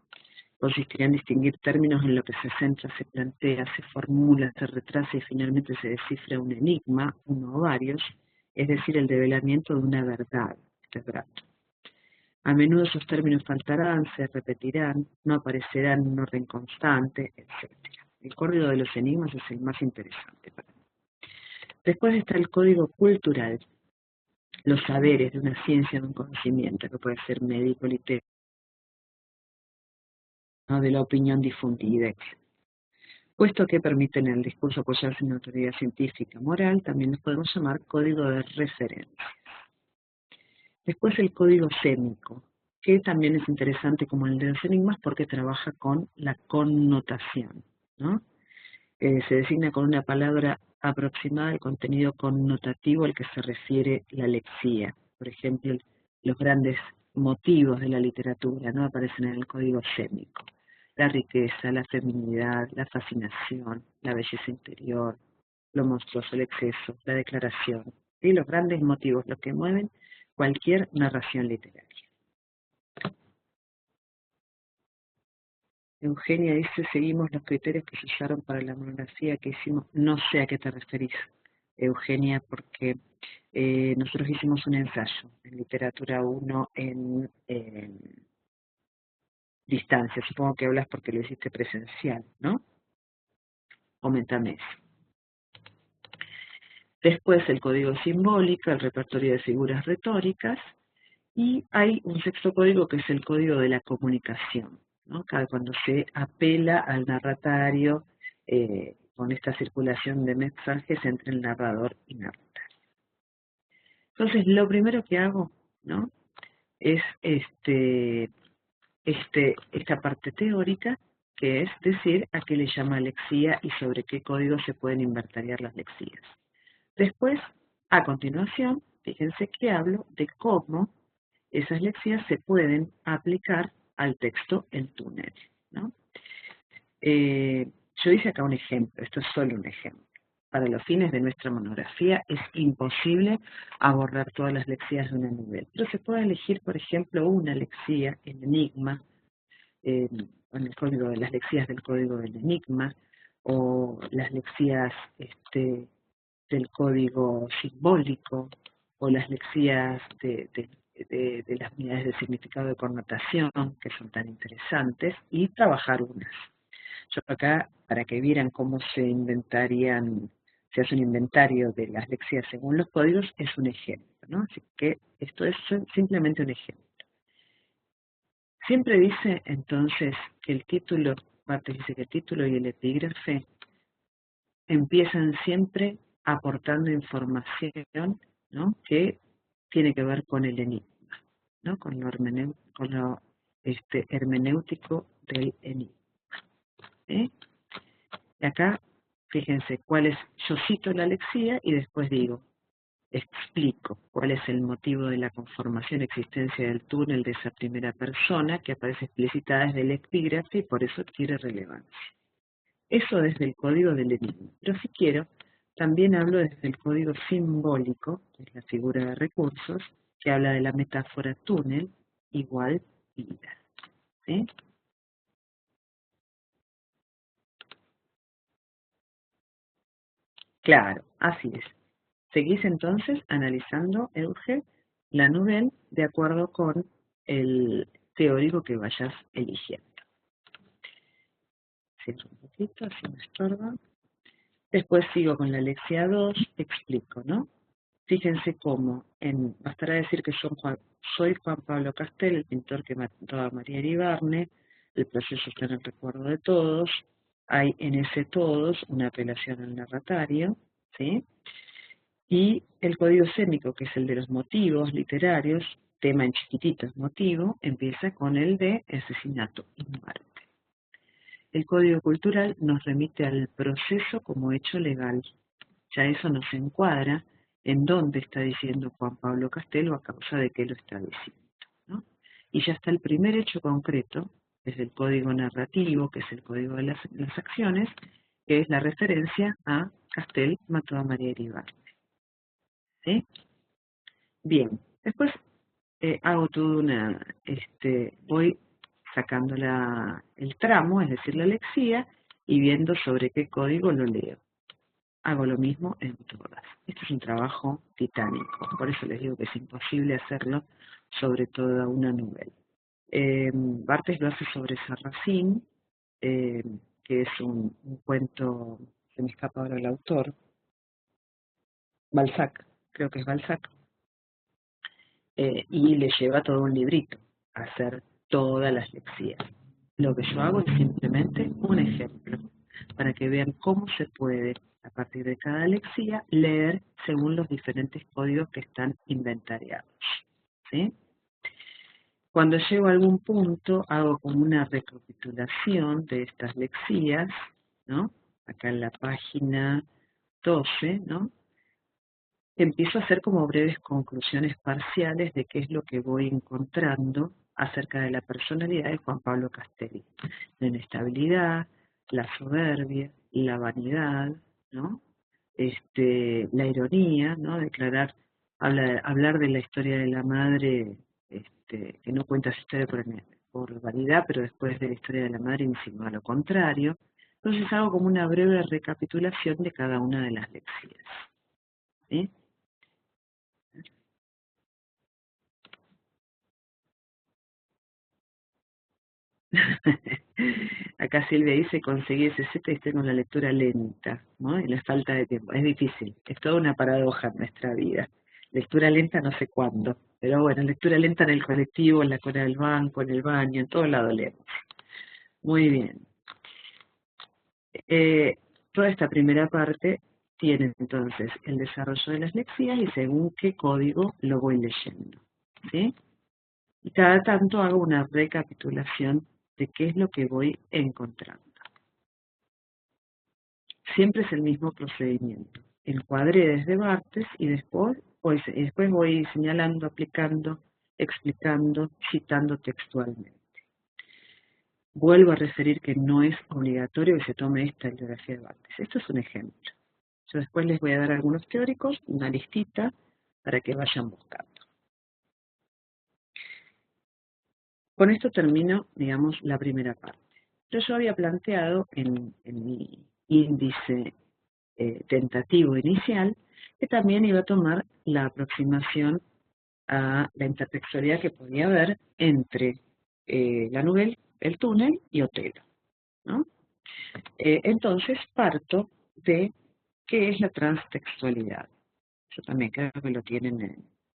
Consistirá en distinguir términos en lo que se centra, se plantea, se formula, se retrasa y finalmente se descifra un enigma, uno o varios, es decir, el develamiento de una verdad. Este es Brato. A menudo esos términos faltarán, se repetirán, no aparecerán en un orden constante, etc. El código de los enigmas es el más interesante para mí. Después está el código cultural, los saberes de una ciencia, de un conocimiento, que puede ser médico, literario, ¿no? De la opinión difundida, etc. Puesto que permiten el discurso apoyarse en autoridad científica moral, también los podemos llamar código de referencia. Después el código sémico, que también es interesante como el de los enigmas porque trabaja con la connotación, ¿no? Se designa con una palabra aproximada el contenido connotativo al que se refiere la lexía. Por ejemplo, los grandes motivos de la literatura, ¿no? Aparecen en el código sémico. La riqueza, la feminidad, la fascinación, la belleza interior, lo monstruoso, el exceso, la declaración. ¿Sí? Los grandes motivos, los que mueven cualquier narración literaria. Eugenia dice, seguimos los criterios que se usaron para la monografía que hicimos. No sé a qué te referís, Eugenia, porque nosotros hicimos un ensayo en literatura 1 en distancia. Supongo que hablas porque lo hiciste presencial, ¿no? Coméntame eso. Después el código simbólico, el repertorio de figuras retóricas, y hay un sexto código que es el código de la comunicación, ¿no? Cuando se apela al narratario con esta circulación de mensajes entre el narrador y narratario. Entonces, lo primero que hago, ¿no? Es esta parte teórica, que es decir a qué le llama lexía y sobre qué código se pueden inventariar las lexías. Después, a continuación, fíjense que hablo de cómo esas lexías se pueden aplicar al texto en túnel, ¿no? Yo hice acá un ejemplo, esto es solo un ejemplo. Para los fines de nuestra monografía es imposible abordar todas las lexías de una nivel, pero se puede elegir, por ejemplo, una lexía en Enigma, con el código de las lexías del código del Enigma, o las lexías del código simbólico, o las lexías de las unidades de significado de connotación, que son tan interesantes, y trabajar unas. Yo acá, para que vieran cómo se hace un inventario de las lexías según los códigos, es un ejemplo, ¿no? Así que esto es simplemente un ejemplo. Siempre dice entonces que el título, Barthes dice que el título y el epígrafe empiezan siempre aportando información, ¿no?, que tiene que ver con el enigma, ¿no?, con lo hermenéutico del enigma. ¿Eh? Y acá, fíjense, yo cito la lexía y después explico cuál es el motivo de la conformación, existencia del túnel de esa primera persona que aparece explicitada desde el epígrafe y por eso adquiere relevancia. Eso desde el código del enigma. Pero si quiero, también hablo desde el código simbólico, que es la figura de recursos, que habla de la metáfora túnel igual vida. ¿Sí? Claro, así es. Seguís entonces analizando, Euge, la nouvelle de acuerdo con el teórico que vayas eligiendo. Cierro un poquito, así me estorba. Después sigo con la lexia 2, explico, ¿no? Fíjense cómo, bastará decir que soy Juan Pablo Castel, el pintor que mató a María Iribarne, el proceso está en el recuerdo de todos, hay en ese todos una apelación al narratario, ¿sí? Y el código sémico, que es el de los motivos literarios, tema en chiquititos motivo, empieza con el de asesinato y muerte. El código cultural nos remite al proceso como hecho legal. Ya eso nos encuadra en dónde está diciendo Juan Pablo Castel o a causa de qué lo está diciendo, ¿no? Y ya está el primer hecho concreto, desde el código narrativo, que es el código de las acciones, que es la referencia a Castel mató a María Iribarne. ¿Sí? Bien, después hago toda voy sacando el tramo, es decir, la lexía, y viendo sobre qué código lo leo. Hago lo mismo en todas. Esto es un trabajo titánico, por eso les digo que es imposible hacerlo sobre toda una novela. Barthes lo hace sobre Sarracín, que es un cuento, se me escapa ahora el autor, Balzac, creo que es Balzac, y le lleva todo un librito a hacer todas las lexías. Lo que yo hago es simplemente un ejemplo, para que vean cómo se puede, a partir de cada lexía, leer según los diferentes códigos que están inventariados. ¿Sí? Cuando llego a algún punto, hago como una recapitulación de estas lexías, ¿no? Acá en la página 12, ¿no? Empiezo a hacer como breves conclusiones parciales de qué es lo que voy encontrando acerca de la personalidad de Juan Pablo Castelli. La inestabilidad, la soberbia, la vanidad, ¿no? La ironía, ¿no? Hablar de la historia de la madre, que no cuenta su historia por vanidad, pero después de la historia de la madre insinúa lo contrario. Entonces hago como una breve recapitulación de cada una de las lecciones. ¿Sí? Acá Silvia dice, conseguí ese Z y estoy con la lectura lenta, ¿no? Y la falta de tiempo. Es difícil, es toda una paradoja en nuestra vida. Lectura lenta no sé cuándo, pero bueno, lectura lenta en el colectivo, en la cola del banco, en el baño, en todo lado leemos. Muy bien. Toda esta primera parte tiene entonces el desarrollo de las lexías y según qué código lo voy leyendo, ¿sí? Y cada tanto hago una recapitulación de qué es lo que voy encontrando. Siempre es el mismo procedimiento. Encuadré desde Barthes y después voy señalando, aplicando, explicando, citando textualmente. Vuelvo a referir que no es obligatorio que se tome esta bibliografía de Barthes. Esto es un ejemplo. Yo después les voy a dar a algunos teóricos una listita para que vayan buscando. Con esto termino, digamos, la primera parte. Pero yo había planteado en mi índice tentativo inicial que también iba a tomar la aproximación a la intertextualidad que podía haber entre la Nouvelle, el túnel y Otelo, ¿no? Entonces parto de qué es la transtextualidad. Yo también creo que lo tienen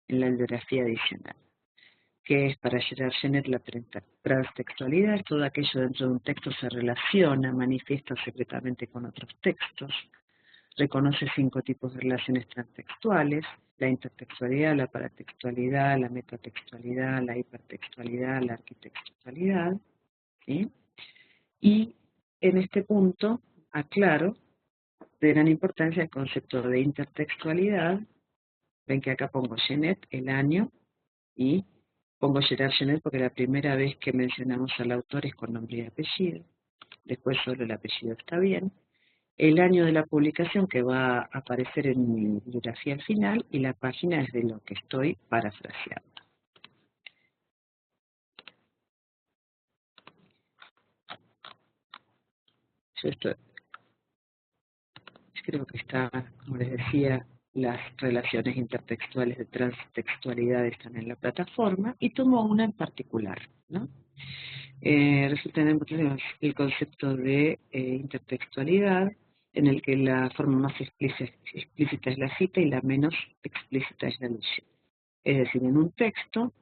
en la bibliografía adicional. Que es para Gerard Genet la transtextualidad, es todo aquello dentro de un texto se relaciona, manifiesta secretamente con otros textos, reconoce 5 tipos de relaciones transtextuales: la intertextualidad, la paratextualidad, la metatextualidad, la hipertextualidad, la arquitextualidad, ¿sí? Y en este punto aclaro de gran importancia el concepto de intertextualidad. Ven que acá pongo Genet, el año, y pongo Gerard Genet porque la primera vez que mencionamos al autor es con nombre y apellido, después solo el apellido está bien, el año de la publicación que va a aparecer en mi bibliografía al final y la página es de lo que estoy parafraseando. Yo creo que está, como les decía, las relaciones intertextuales de transtextualidad están en la plataforma y tomo una en particular, ¿no? Resulta importante el concepto de intertextualidad, en el que la forma más explícita es la cita y la menos explícita es la alusión. Es decir, en un texto,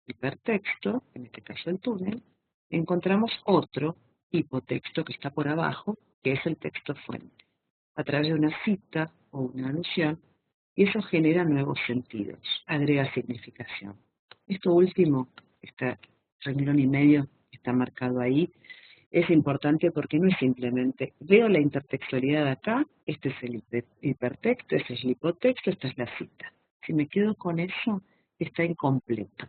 hipertexto, en este caso el túnel, encontramos otro hipotexto que está por abajo, que es el texto fuente, a través de una cita o una alusión, y eso genera nuevos sentidos, agrega significación. Esto último, este renglón y medio que está marcado ahí, es importante porque no es simplemente, veo la intertextualidad acá, este es el hipertexto, este es el hipotexto, esta es la cita. Si me quedo con eso, está incompleto.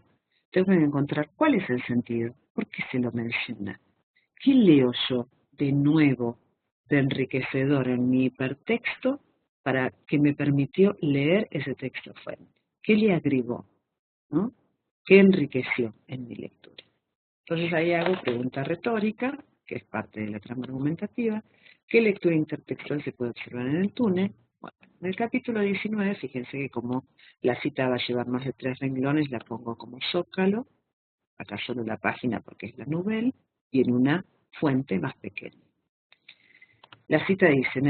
Tengo que encontrar cuál es el sentido, por qué se lo menciona. ¿Qué leo yo de nuevo, de enriquecedor en mi hipertexto para que me permitió leer ese texto fuente? ¿Qué le agregó? ¿No? ¿Qué enriqueció en mi lectura? Entonces ahí hago pregunta retórica, que es parte de la trama argumentativa. ¿Qué lectura intertextual se puede observar en el túnel? Bueno, en el capítulo 19, fíjense que como la cita va a llevar más de 3 renglones, la pongo como zócalo, acá solo la página porque es la Nouvelle, y en una fuente más pequeña. La cita dice,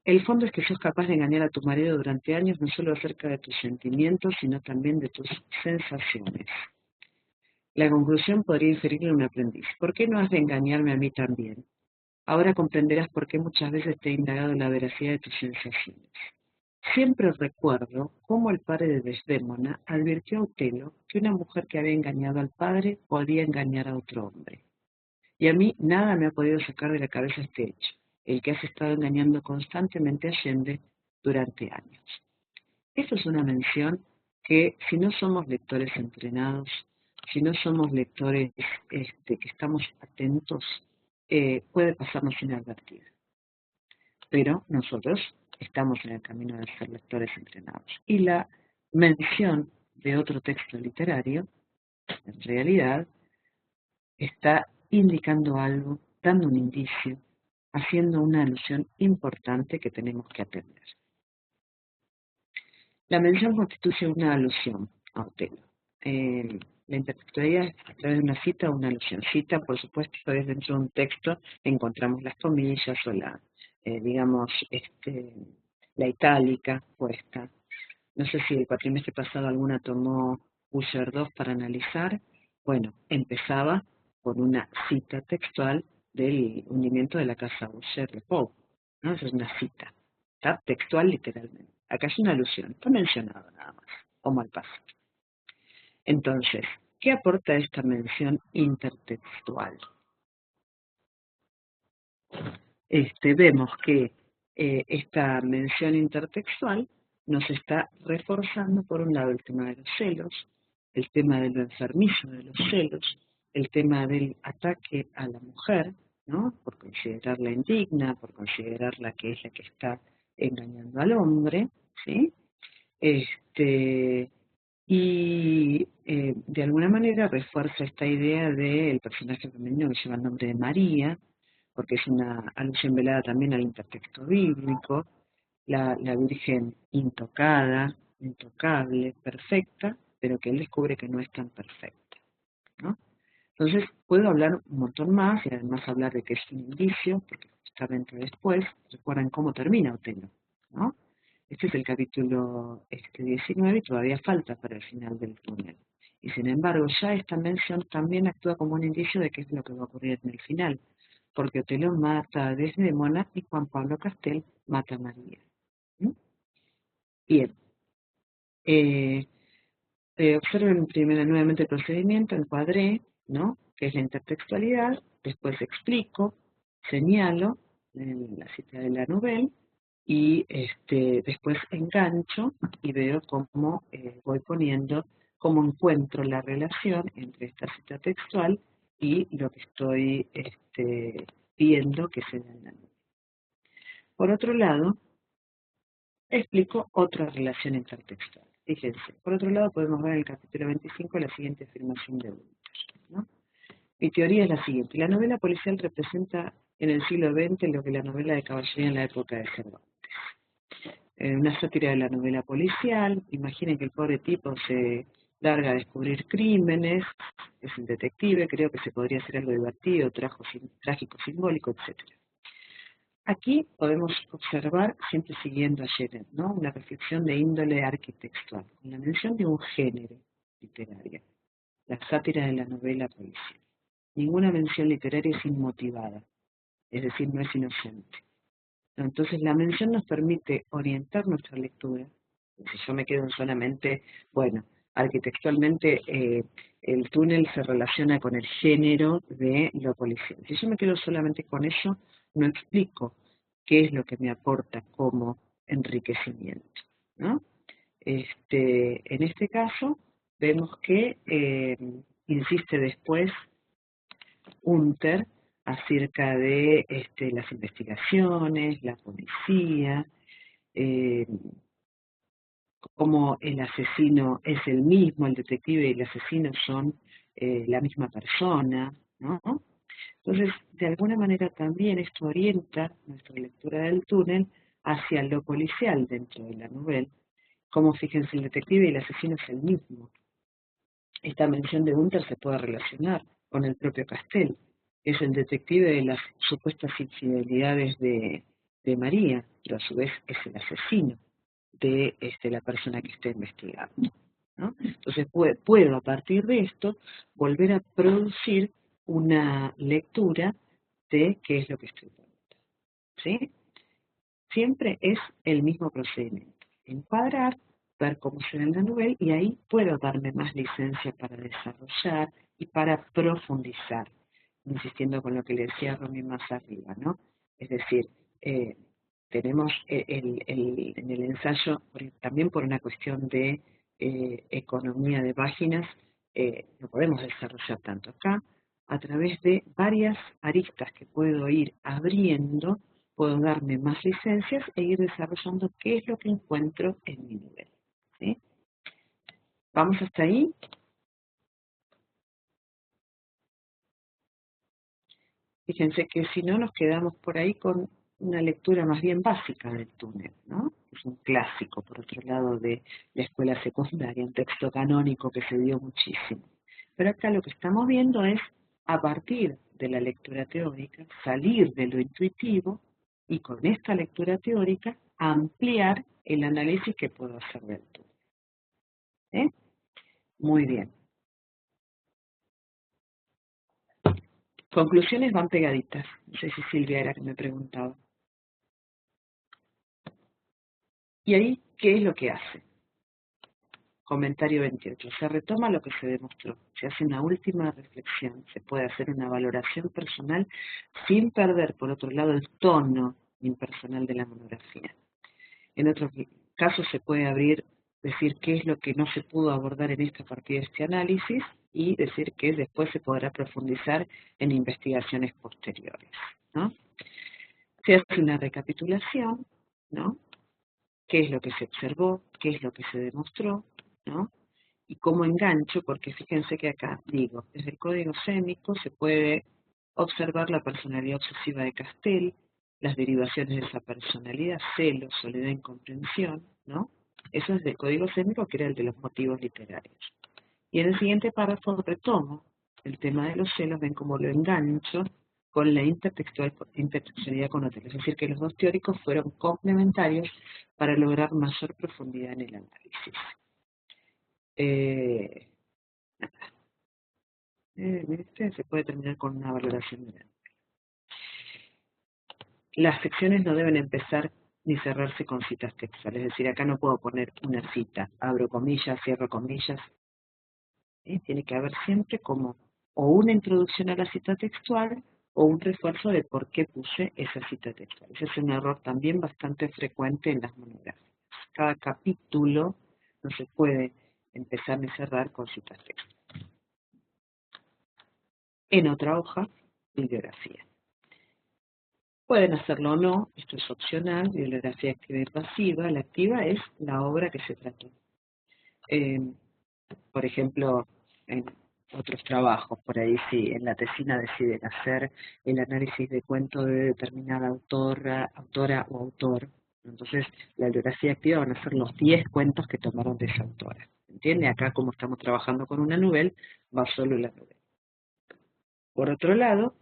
el fondo es que sos capaz de engañar a tu marido durante años, no solo acerca de tus sentimientos, sino también de tus sensaciones. La conclusión podría inferirle a un aprendiz. ¿Por qué no has de engañarme a mí también? Ahora comprenderás por qué muchas veces te he indagado en la veracidad de tus sensaciones. Siempre recuerdo cómo el padre de Desdémona advirtió a Otelo que una mujer que había engañado al padre podía engañar a otro hombre. Y a mí nada me ha podido sacar de la cabeza este hecho, el que has estado engañando constantemente a Allende durante años. Esto es una mención que, si no somos lectores entrenados, si no somos lectores que estamos atentos, puede pasarnos inadvertida. Pero nosotros estamos en el camino de ser lectores entrenados. Y la mención de otro texto literario, en realidad, está indicando algo, dando un indicio, haciendo una alusión importante que tenemos que atender. La mención constituye una alusión a Otelo. La intertextualidad es a través de una cita o una alusión. Cita, por supuesto, es dentro de un texto, encontramos las comillas o la, la itálica puesta. No sé si el cuatrimestre pasado alguna tomó Usher 2 para analizar. Bueno, empezaba con una cita textual del hundimiento de la casa Usher de Poe, ¿no? Esa es una cita, está textual literalmente. Acá es una alusión, está mencionado nada más, como al pasar. Entonces, ¿qué aporta esta mención intertextual? vemos que esta mención intertextual nos está reforzando, por un lado, el tema de los celos, el tema de lo enfermizo de los celos, el tema del ataque a la mujer, ¿no? Por considerarla indigna, por considerarla que es la que está engañando al hombre, ¿sí? De alguna manera refuerza esta idea del personaje femenino que lleva el nombre de María, porque es una alusión velada también al intertexto bíblico, la Virgen intocada, intocable, perfecta, pero que él descubre que no es tan perfecta, ¿no? Entonces puedo hablar un montón más y además hablar de que es un indicio, porque justamente después recuerdan cómo termina Otelo, ¿no? Este es el capítulo 19 y todavía falta para el final del túnel. Y sin embargo, ya esta mención también actúa como un indicio de qué es lo que va a ocurrir en el final, porque Otelo mata a Desdémona y Juan Pablo Castel mata a María. ¿Mm? Bien. Observen primero nuevamente el procedimiento, encuadré, ¿no? Que es la intertextualidad, después explico, señalo en la cita de la novela y después engancho y veo cómo voy poniendo, cómo encuentro la relación entre esta cita textual y lo que estoy viendo que se da en la novela. Por otro lado, explico otra relación intertextual. Fíjense, por otro lado podemos ver en el capítulo 25 la siguiente afirmación de Winter, ¿no? Mi teoría es la siguiente: la novela policial representa en el siglo XX lo que la novela de caballería en la época de Cervantes. Una sátira de la novela policial. Imaginen que el pobre tipo se larga a descubrir crímenes, es un detective, creo que se podría hacer algo divertido, trágico, simbólico, etc. Aquí podemos observar, siempre siguiendo a Jenner, ¿no? Una reflexión de índole arquitectual, con la mención de un género literario, la sátira de la novela policial. Ninguna mención literaria es inmotivada, es decir, no es inocente. Entonces la mención nos permite orientar nuestra lectura. Si yo me quedo solamente, bueno, arquitectualmente el túnel se relaciona con el género de lo policial. Si yo me quedo solamente con eso, no explico qué es lo que me aporta como enriquecimiento, ¿no? En este caso, vemos que insiste después Hunter acerca de las investigaciones, la policía, eh, cómo el asesino es el mismo, el detective y el asesino son la misma persona, ¿no? Entonces, de alguna manera también esto orienta nuestra lectura del túnel hacia lo policial dentro de la novela. Como fíjense, el detective y el asesino es el mismo. Esta mención de Hunter se puede relacionar con el propio Castell, que es el detective de las supuestas infidelidades de María, pero a su vez es el asesino de la persona que está investigando, ¿no? Entonces puedo a partir de esto volver a producir una lectura de qué es lo que estoy preguntando, ¿sí? Siempre es el mismo procedimiento: encuadrar, ver cómo se ve en la novela y ahí puedo darme más licencia para desarrollar y para profundizar, insistiendo con lo que le decía Romy más arriba, ¿no? Es decir, eh, tenemos en el ensayo, también por una cuestión de economía de páginas, no podemos desarrollar tanto acá. A través de varias aristas que puedo ir abriendo, puedo darme más licencias e ir desarrollando qué es lo que encuentro en mi nivel, ¿sí? ¿Vamos hasta ahí? Fíjense que si no nos quedamos por ahí con una lectura más bien básica del túnel, ¿no? Es un clásico, por otro lado, de la escuela secundaria, un texto canónico que se dio muchísimo. Pero acá lo que estamos viendo es, a partir de la lectura teórica, salir de lo intuitivo y con esta lectura teórica ampliar el análisis que puedo hacer del túnel. ¿Eh? Muy bien. Conclusiones van pegaditas. No sé si Silvia era que me preguntaba. ¿Y ahí qué es lo que hace? Comentario 28. Se retoma lo que se demostró. Se hace una última reflexión. Se puede hacer una valoración personal sin perder, por otro lado, el tono impersonal de la monografía. En otros casos se puede decir qué es lo que no se pudo abordar en esta partida de este análisis y decir que después se podrá profundizar en investigaciones posteriores, ¿no? Se hace una recapitulación, ¿no? Qué es lo que se observó, qué es lo que se demostró, ¿no? Y como engancho, porque fíjense que acá digo, desde el código sémico se puede observar la personalidad obsesiva de Castell, las derivaciones de esa personalidad, celos, soledad, incomprensión, ¿no? Eso es del código sémico, que era el de los motivos literarios. Y en el siguiente párrafo retomo el tema de los celos, ven cómo lo engancho con la intertextualidad con Otelo. Es decir, que los dos teóricos fueron complementarios para lograr mayor profundidad en el análisis. Se puede terminar con una valoración de la. Las secciones no deben empezar ni cerrarse con citas textuales, es decir, acá no puedo poner una cita, abro comillas, cierro comillas. Tiene que haber siempre como o una introducción a la cita textual o un refuerzo de por qué puse esa cita textual. Ese es un error también bastante frecuente en las monografías. Cada capítulo no se puede empezar ni cerrar con citas textuales. En otra hoja, bibliografía. Pueden hacerlo o no, esto es opcional, bibliografía activa y pasiva. La activa es la obra que se trató. Por ejemplo, en otros trabajos, por ahí si en la tesina deciden hacer el análisis de cuento de determinada autora o autor, entonces la bibliografía activa van a ser los 10 cuentos que tomaron de esa autora. ¿Entiende? Acá como estamos trabajando con una novela, va solo la novela. Por otro lado,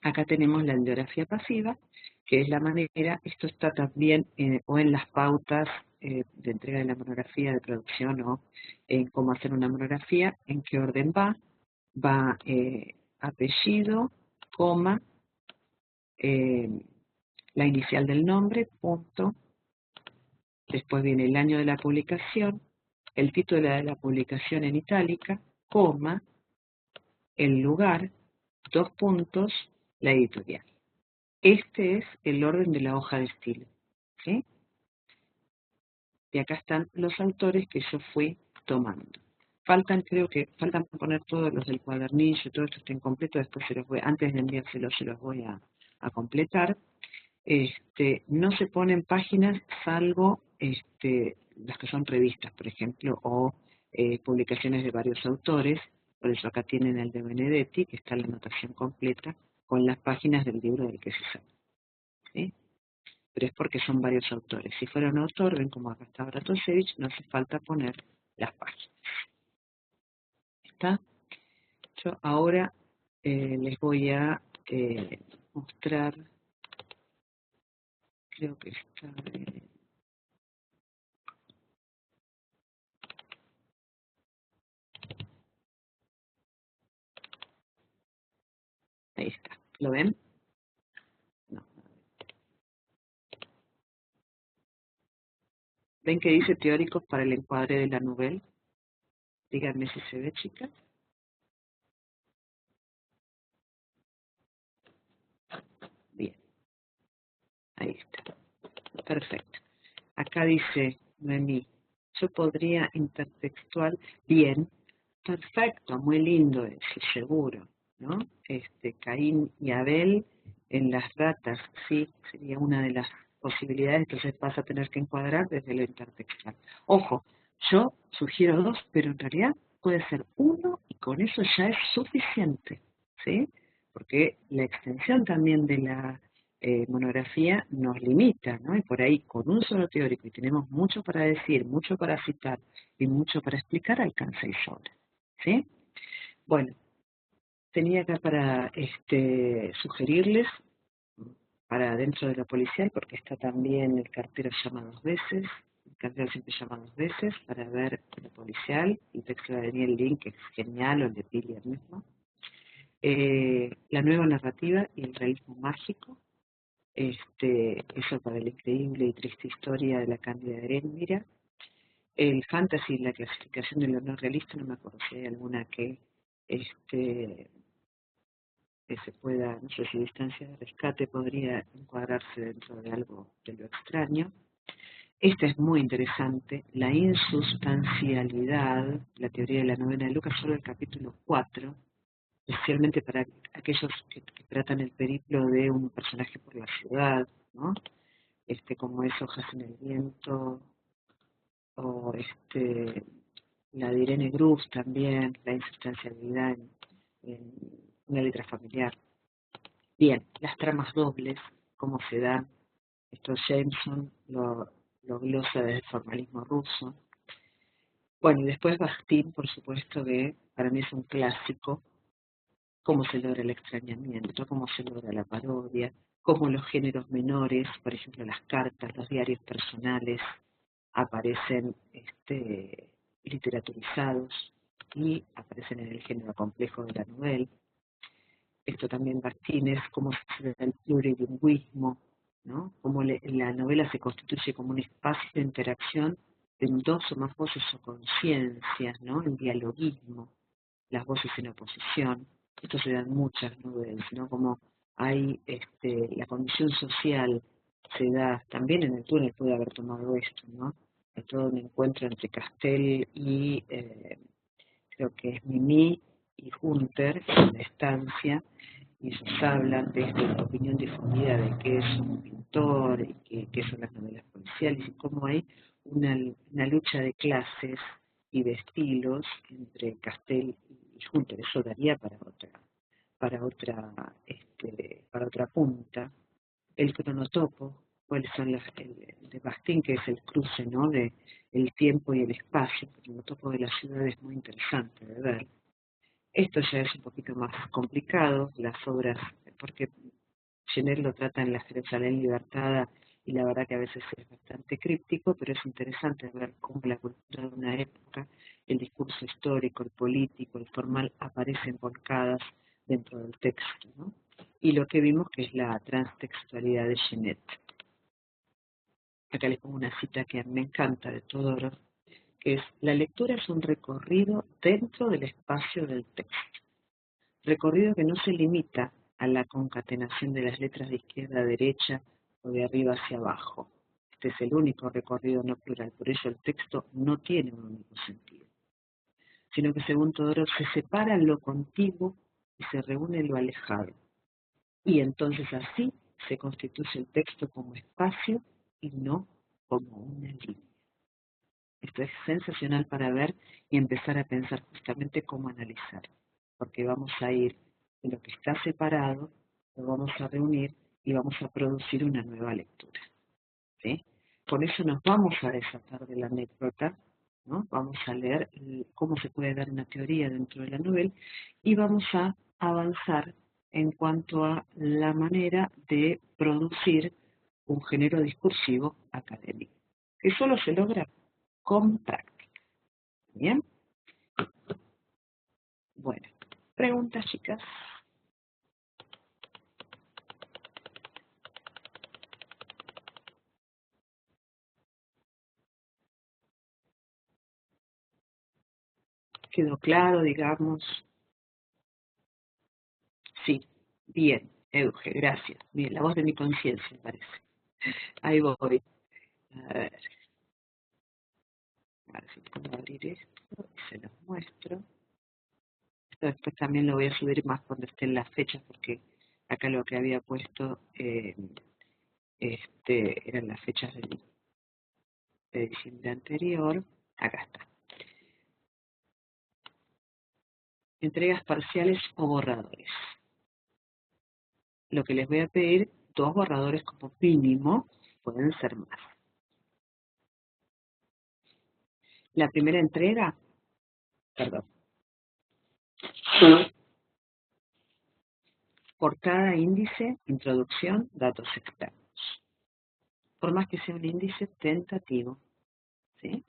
acá tenemos la bibliografía pasiva, que es la manera, esto está también o en las pautas de entrega de la monografía de producción o en cómo hacer una monografía, en qué orden va apellido, coma, la inicial del nombre, punto, después viene el año de la publicación, el título de la publicación en itálica, coma, el lugar, 2 puntos, la editorial. Este es el orden de la hoja de estilo, ¿sí? Y acá están los autores que yo fui tomando. Creo que faltan poner todos los del cuadernillo, todo esto está incompleto, después antes de enviárselos se los voy a completar. No se ponen páginas salvo las que son revistas, por ejemplo, o publicaciones de varios autores. Por eso acá tienen el de Benedetti, que está la anotación completa, con las páginas del libro del que se sabe, ¿sí? Pero es porque son varios autores. Si fuera un autor, ven como acá está Bratosevich, no hace falta poner las páginas. ¿Está? Yo ahora les voy a mostrar, creo que está... ahí está. ¿Lo ven? No. ¿Ven que dice teóricos para el encuadre de la novela? Díganme si se ve, chicas. Bien. Ahí está. Perfecto. Acá dice Noemí, yo podría intertextual, bien, perfecto, muy lindo eso, seguro, ¿no? Caín y Abel en las ratas, sí, sería una de las posibilidades, entonces vas a tener que encuadrar desde lo intertextual. Ojo, yo sugiero 2, pero en realidad puede ser 1 y con eso ya es suficiente, ¿sí? Porque la extensión también de la monografía nos limita, ¿no? Y por ahí con un solo teórico, y tenemos mucho para decir, mucho para citar y mucho para explicar, alcanza y sobra, ¿sí? Bueno, tenía acá para sugerirles, para dentro de lo policial, porque está también el cartero llama 2 veces, el cartero siempre llama 2 veces, para ver lo policial, el texto de Daniel Link, que es genial, o el de Pili mismo. La nueva narrativa y el realismo mágico, eso para la increíble y triste historia de la Cándida Heréndira. El fantasy, la clasificación de lo no realista, no me acuerdo si hay alguna que se pueda, no sé si distancia de rescate podría encuadrarse dentro de algo de lo extraño. Esta es muy interesante, la insustancialidad, la teoría de la novena de Lucas, solo el capítulo 4, especialmente para aquellos que tratan el periplo de un personaje por la ciudad, ¿no? Como es Hojas en el viento, o la de Irene Groove también, la insustancialidad en una letra familiar. Bien, las tramas dobles, cómo se dan, esto Jameson lo glosa desde el formalismo ruso. Bueno, y después Bakhtin, por supuesto, que para mí es un clásico, cómo se logra el extrañamiento, cómo se logra la parodia, cómo los géneros menores, por ejemplo las cartas, los diarios personales, aparecen literaturizados y aparecen en el género complejo de la novela. Esto también Martínez, cómo se da el plurilingüismo, ¿no? Cómo la novela se constituye como un espacio de interacción en dos o más voces o conciencias, ¿no? El dialoguismo, las voces en oposición. Esto se da en muchas novelas, ¿no? Como hay la condición social se da, también en el túnel puede haber tomado esto, ¿no? Hay todo un encuentro entre Castell y creo que es Mimi y Hunter en la estancia, y ellos hablan de esta opinión difundida de qué es un pintor y qué son las novelas policiales y cómo hay una lucha de clases y de estilos entre Castell y Hunter. Eso daría para otra punta. El cronotopo, cuáles son el de Bakhtin, que es el cruce, ¿no? De el tiempo y el espacio. El cronotopo de la ciudad es muy interesante de ver. Esto ya es un poquito más complicado, las obras, porque Genet lo trata en la Jerusalén libertada y la verdad que a veces es bastante críptico, pero es interesante ver cómo la cultura de una época, el discurso histórico, el político, el formal, aparecen volcadas dentro del texto, ¿no? Y lo que vimos que es la transtextualidad de Genet. Acá les pongo una cita que me encanta de Todorov, que es: la lectura es un recorrido dentro del espacio del texto. Recorrido que no se limita a la concatenación de las letras de izquierda a derecha o de arriba hacia abajo. Este es el único recorrido no plural, por ello el texto no tiene un único sentido, sino que según Todorov se separa lo contiguo y se reúne lo alejado. Y entonces así se constituye el texto como espacio y no como una línea. Esto es sensacional para ver y empezar a pensar justamente cómo analizar, porque vamos a ir de lo que está separado, lo vamos a reunir y vamos a producir una nueva lectura, ¿sí? Por eso nos vamos a desatar de la anécdota, ¿no? Vamos a leer cómo se puede dar una teoría dentro de la novela y vamos a avanzar en cuanto a la manera de producir un género discursivo académico, que solo se logra con práctica. ¿Bien? Bueno, preguntas, chicas. ¿Quedó claro, digamos? Sí, bien, Euge, gracias. Bien, la voz de mi conciencia, parece. Ahí voy. A ver si puedo abrir esto y se los muestro. Esto después también lo voy a subir más cuando estén las fechas, porque acá lo que había puesto eran las fechas de diciembre anterior. Acá está. Entregas parciales o borradores. Lo que les voy a pedir, 2 borradores como mínimo, pueden ser más. La primera entrega, perdón, por cada índice, introducción, datos externos. Por más que sea un índice tentativo, ¿sí?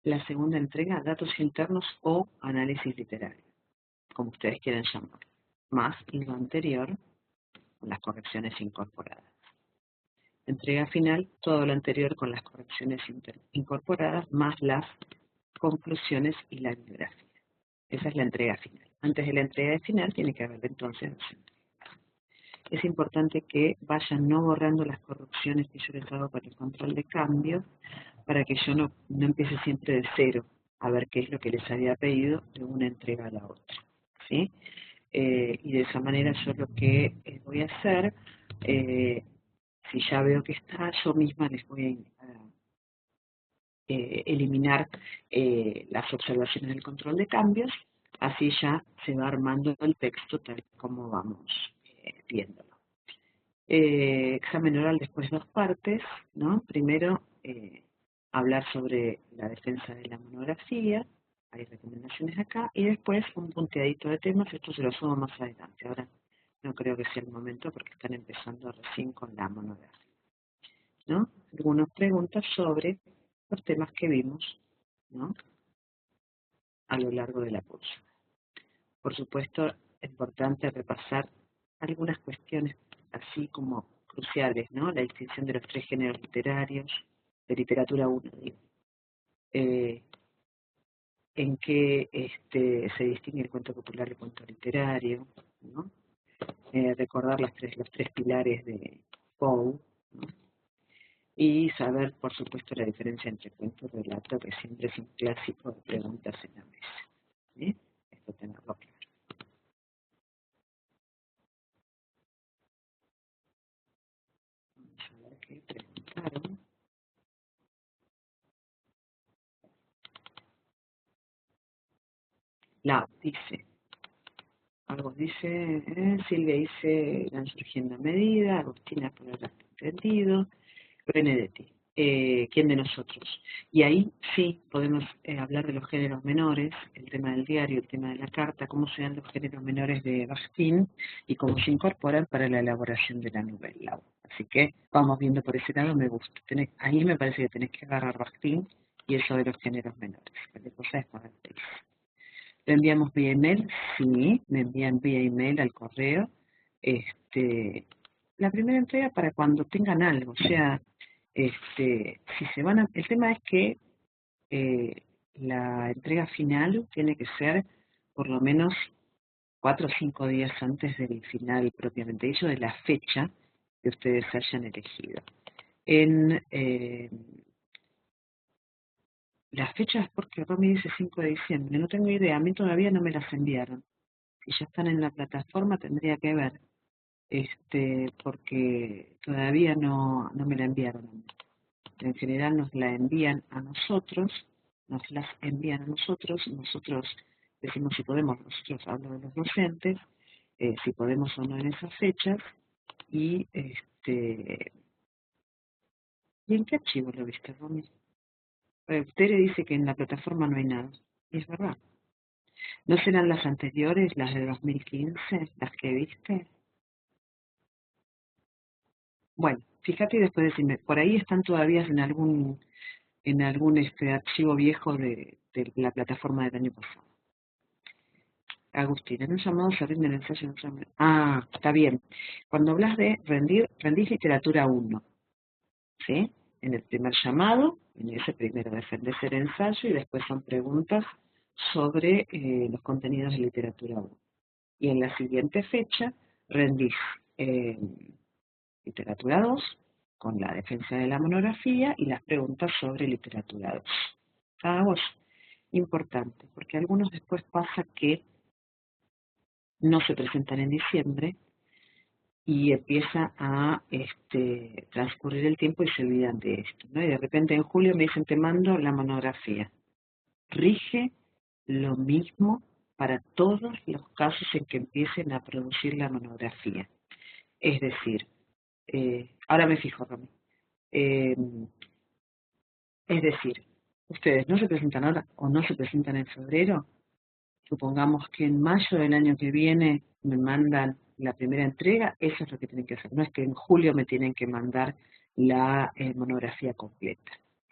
La segunda entrega, datos internos o análisis literario, como ustedes quieran llamar, más lo anterior, las correcciones incorporadas. Entrega final, todo lo anterior con las correcciones incorporadas, más las conclusiones y la bibliografía. Esa es la entrega final. Antes de la entrega final tiene que haber entonces dos entregas. Es importante que vayan no borrando las correcciones que yo les hago para el control de cambios, para que yo no empiece siempre de cero a ver qué es lo que les había pedido de una entrega a la otra, ¿sí? Y de esa manera yo lo que voy a hacer, si ya veo que está, yo misma les voy a eliminar las observaciones del control de cambios, así ya se va armando el texto tal como vamos viéndolo. Examen oral después dos partes, ¿no? Primero, hablar sobre la defensa de la monografía, hay recomendaciones acá, y después un punteadito de temas, esto se lo subo más adelante, ahora no creo que sea el momento porque están empezando recién con la monografía, ¿no? Algunas preguntas sobre los temas que vimos, ¿no? A lo largo de la curso. Por supuesto, es importante repasar algunas cuestiones así como cruciales, ¿no? La distinción de los tres géneros literarios, de literatura 1, digo. En qué se distingue el cuento popular del cuento literario, ¿no? Recordar los tres pilares de Poe, ¿no? Y saber, por supuesto, la diferencia entre cuento y relato, que siempre es un clásico de preguntas en la mesa, ¿sí? Esto tenerlo claro. Vamos a ver qué preguntaron. La dice, algo dice, Silvia dice, irán surgiendo a medida, Agustina por haber entendido, Benedetti, ¿quién de nosotros? Y ahí sí podemos hablar de los géneros menores, el tema del diario, el tema de la carta, cómo se dan los géneros menores de Bakhtin y cómo se incorporan para la elaboración de la novela. Así que vamos viendo por ese lado, me gusta. Ahí me parece que tenés que agarrar Bakhtin y eso de los géneros menores. Cualquier cosa es para el ¿lo enviamos vía email? Sí, me envían vía email al correo. La primera entrega para cuando tengan algo, o sea, si se van a, el tema es que la entrega final tiene que ser por lo menos 4 o 5 días antes del final propiamente dicho, de la fecha que ustedes hayan elegido. En las fechas, porque Romy dice 5 de diciembre, no tengo idea, a mí todavía no me las enviaron. Si ya están en la plataforma tendría que ver, porque todavía no me la enviaron a mí. En general nos la envían a nosotros, nos las envían a nosotros decimos si podemos, nosotros hablo de los docentes, si podemos o no en esas fechas, y ¿y en qué archivo lo viste, Romy? Tere dice que en la plataforma no hay nada, y es verdad. ¿No serán las anteriores, las de 2015, las que viste? Bueno, fíjate y después decime, por ahí están todavía en algún archivo viejo de la plataforma del año pasado. Agustín, en un llamado se rinde el ensayo. Ah, está bien. Cuando hablas de rendís literatura 1, ¿sí? En el primer llamado, en ese primero defendés el ensayo y después son preguntas sobre los contenidos de literatura 1. Y en la siguiente fecha rendís literatura 2 con la defensa de la monografía y las preguntas sobre literatura 2. Cada voz importante, porque a algunos después pasa que no se presentan en diciembre y empieza a transcurrir el tiempo y se olvidan de esto, ¿no? Y de repente en julio me dicen, te mando la monografía. Rige lo mismo para todos los casos en que empiecen a producir la monografía. Es decir, ahora me fijo, Romy. Es decir, ustedes no se presentan ahora o no se presentan en febrero, supongamos que en mayo del año que viene me mandan la primera entrega, eso es lo que tienen que hacer. No es que en julio me tienen que mandar la monografía completa.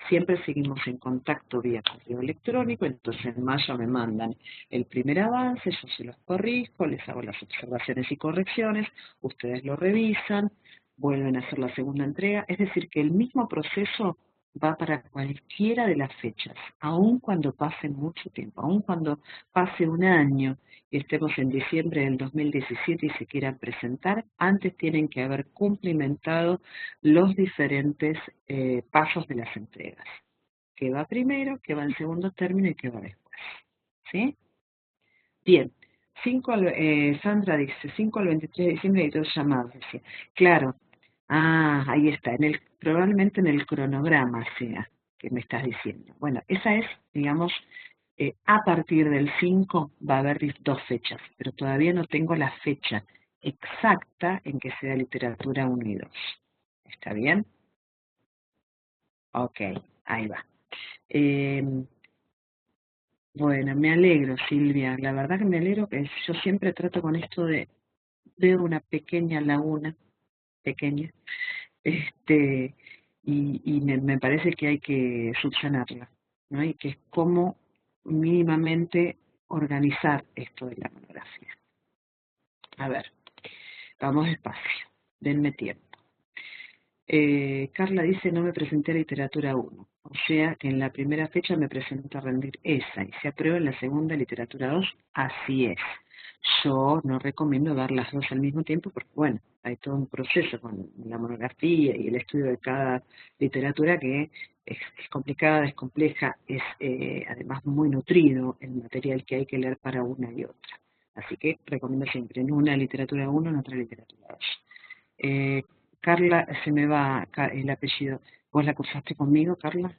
Siempre seguimos en contacto vía correo electrónico, entonces en mayo me mandan el primer avance, yo se los corrijo, les hago las observaciones y correcciones, ustedes lo revisan, vuelven a hacer la segunda entrega, es decir, que el mismo proceso va para cualquiera de las fechas, aun cuando pase mucho tiempo, aun cuando pase un año y estemos en diciembre del 2017 y se quieran presentar, antes tienen que haber cumplimentado los diferentes pasos de las entregas. ¿Qué va primero, qué va en segundo término y qué va después? ¿Sí? Bien. Sandra dice, 5 al 23 de diciembre hay 2 llamados. Decía. Claro, ahí está, probablemente en el cronograma sea que me estás diciendo. Bueno, esa es, digamos, a partir del 5 va a haber 2 fechas, pero todavía no tengo la fecha exacta en que sea literatura 1 y 2. ¿Está bien? Ok, ahí va. Bueno, me alegro, Silvia. La verdad que me alegro que yo siempre trato con esto de ver una pequeña laguna, pequeña, y me parece que hay que subsanarla, ¿no? Y que es cómo mínimamente organizar esto de la monografía. A ver, vamos despacio, denme tiempo. Carla dice, no me presenté a literatura 1, o sea que en la primera fecha me presento a rendir esa y se aprueba en la segunda literatura 2, así es. Yo no recomiendo dar las dos al mismo tiempo porque, bueno, hay todo un proceso con la monografía y el estudio de cada literatura que es complicada, es compleja, es además muy nutrido el material que hay que leer para una y otra. Así que recomiendo siempre en una literatura 1, en otra literatura 2. Carla, se me va el apellido. ¿Vos la cursaste conmigo, Carla?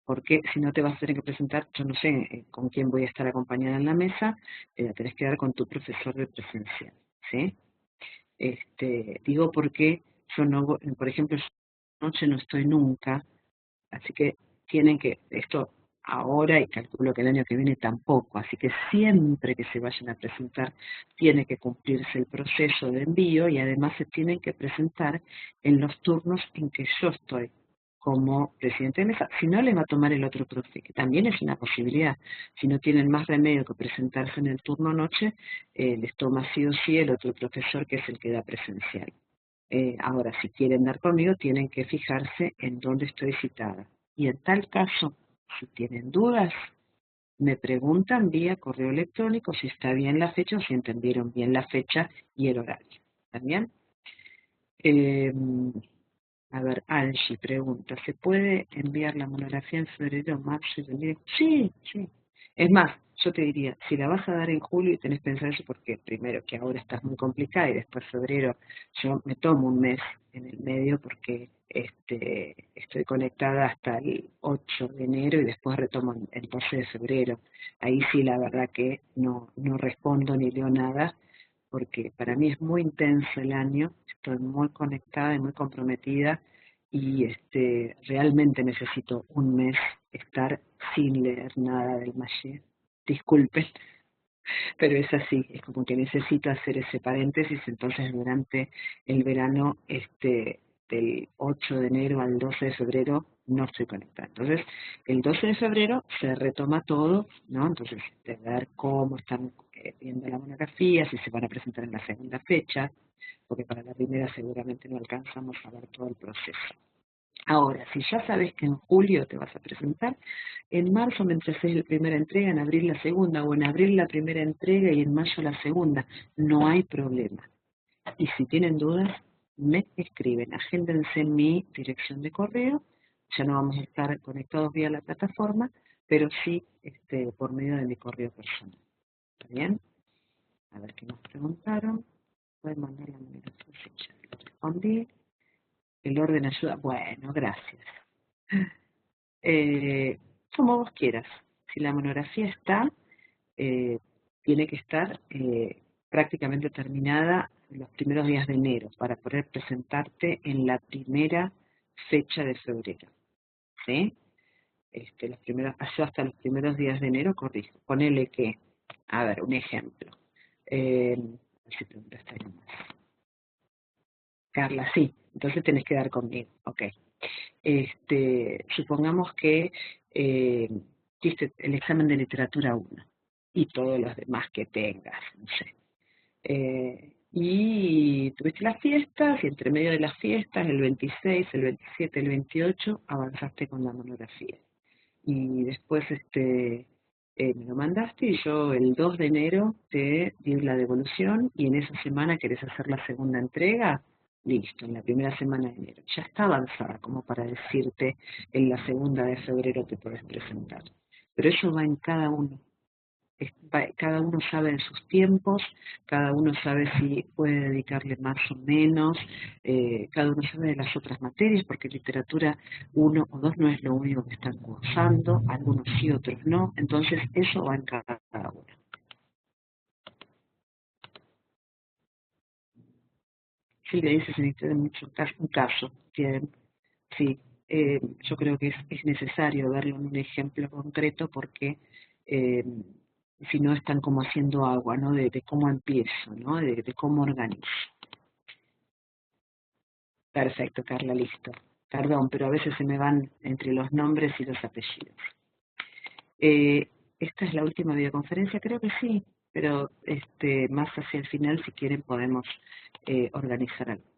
Porque si no te vas a tener que presentar, yo no sé con quién voy a estar acompañada en la mesa, la tenés que dar con tu profesor de presencial, ¿sí? Digo porque yo no, por ejemplo, esta noche no estoy nunca, así que tienen que, esto ahora y calculo que el año que viene tampoco, así que siempre que se vayan a presentar tiene que cumplirse el proceso de envío y además se tienen que presentar en los turnos en que yo estoy como presidente de mesa, si no les va a tomar el otro profe, que también es una posibilidad, si no tienen más remedio que presentarse en el turno noche, les toma sí o sí el otro profesor que es el que da presencial. Ahora, si quieren dar conmigo, tienen que fijarse en dónde estoy citada. Y en tal caso, si tienen dudas, me preguntan vía correo electrónico si está bien la fecha o si entendieron bien la fecha y el horario. ¿Está bien? A ver, Angie pregunta, ¿se puede enviar la monografía en febrero, marzo y abril? Sí, sí. Es más, yo te diría, si la vas a dar en julio y tenés pensado eso, porque primero que ahora estás muy complicada y después febrero, yo me tomo un mes en el medio porque estoy conectada hasta el 8 de enero y después retomo el 12 de febrero. Ahí sí, la verdad que no respondo ni leo nada, porque para mí es muy intenso el año, estoy muy conectada y muy comprometida y realmente necesito un mes estar sin leer nada del Mashiach. Disculpen, pero es así, es como que necesito hacer ese paréntesis, entonces durante el verano, del 8 de enero al 12 de febrero, no estoy conectada. Entonces, el 12 de febrero se retoma todo, ¿no? Entonces, de ver cómo están viendo la monografía, si se van a presentar en la segunda fecha, porque para la primera seguramente no alcanzamos a ver todo el proceso. Ahora, si ya sabes que en julio te vas a presentar, en marzo me entregues la primera entrega, en abril la segunda, o en abril la primera entrega y en mayo la segunda, no hay problema. Y si tienen dudas, me escriben, agéndense mi dirección de correo, ya no vamos a estar conectados vía la plataforma, pero sí por medio de mi correo personal. ¿Está bien? A ver qué nos preguntaron. Pueden mandar la numeración, sí, ya respondí. El orden ayuda. Bueno, gracias. Como vos quieras. Si la monografía está, eh, tiene que estar prácticamente terminada en los primeros días de enero para poder presentarte en la primera fecha de febrero. ¿Sí? Yo hasta los primeros días de enero corrijo. Ponele que, a ver, un ejemplo. A ver si preguntaste algo más. Carla, sí, entonces tenés que dar conmigo, ok. Supongamos que hiciste el examen de literatura 1 y todos los demás que tengas, no sé. Y y tuviste las fiestas, y entre medio de las fiestas, el 26, el 27, el 28, avanzaste con la monografía. Y después me lo mandaste y yo el 2 de enero te di la devolución y en esa semana querés hacer la segunda entrega, listo, en la primera semana de enero. Ya está avanzada como para decirte en la segunda de febrero te podés presentar. Pero eso va en cada uno. Cada uno sabe de sus tiempos, cada uno sabe si puede dedicarle más o menos, cada uno sabe de las otras materias, porque literatura uno o dos no es lo único que están cursando, algunos sí, otros no, entonces eso va en cada uno. Sí, le dice, se necesita mucho un caso, sí, yo creo que es necesario verlo en un ejemplo concreto porque eh, si no están como haciendo agua, ¿no? De cómo empiezo, ¿no? De cómo organizo. Perfecto, Carla, listo. Perdón, pero a veces se me van entre los nombres y los apellidos. Esta es la última videoconferencia, creo que sí, pero más hacia el final, si quieren, podemos organizar algo.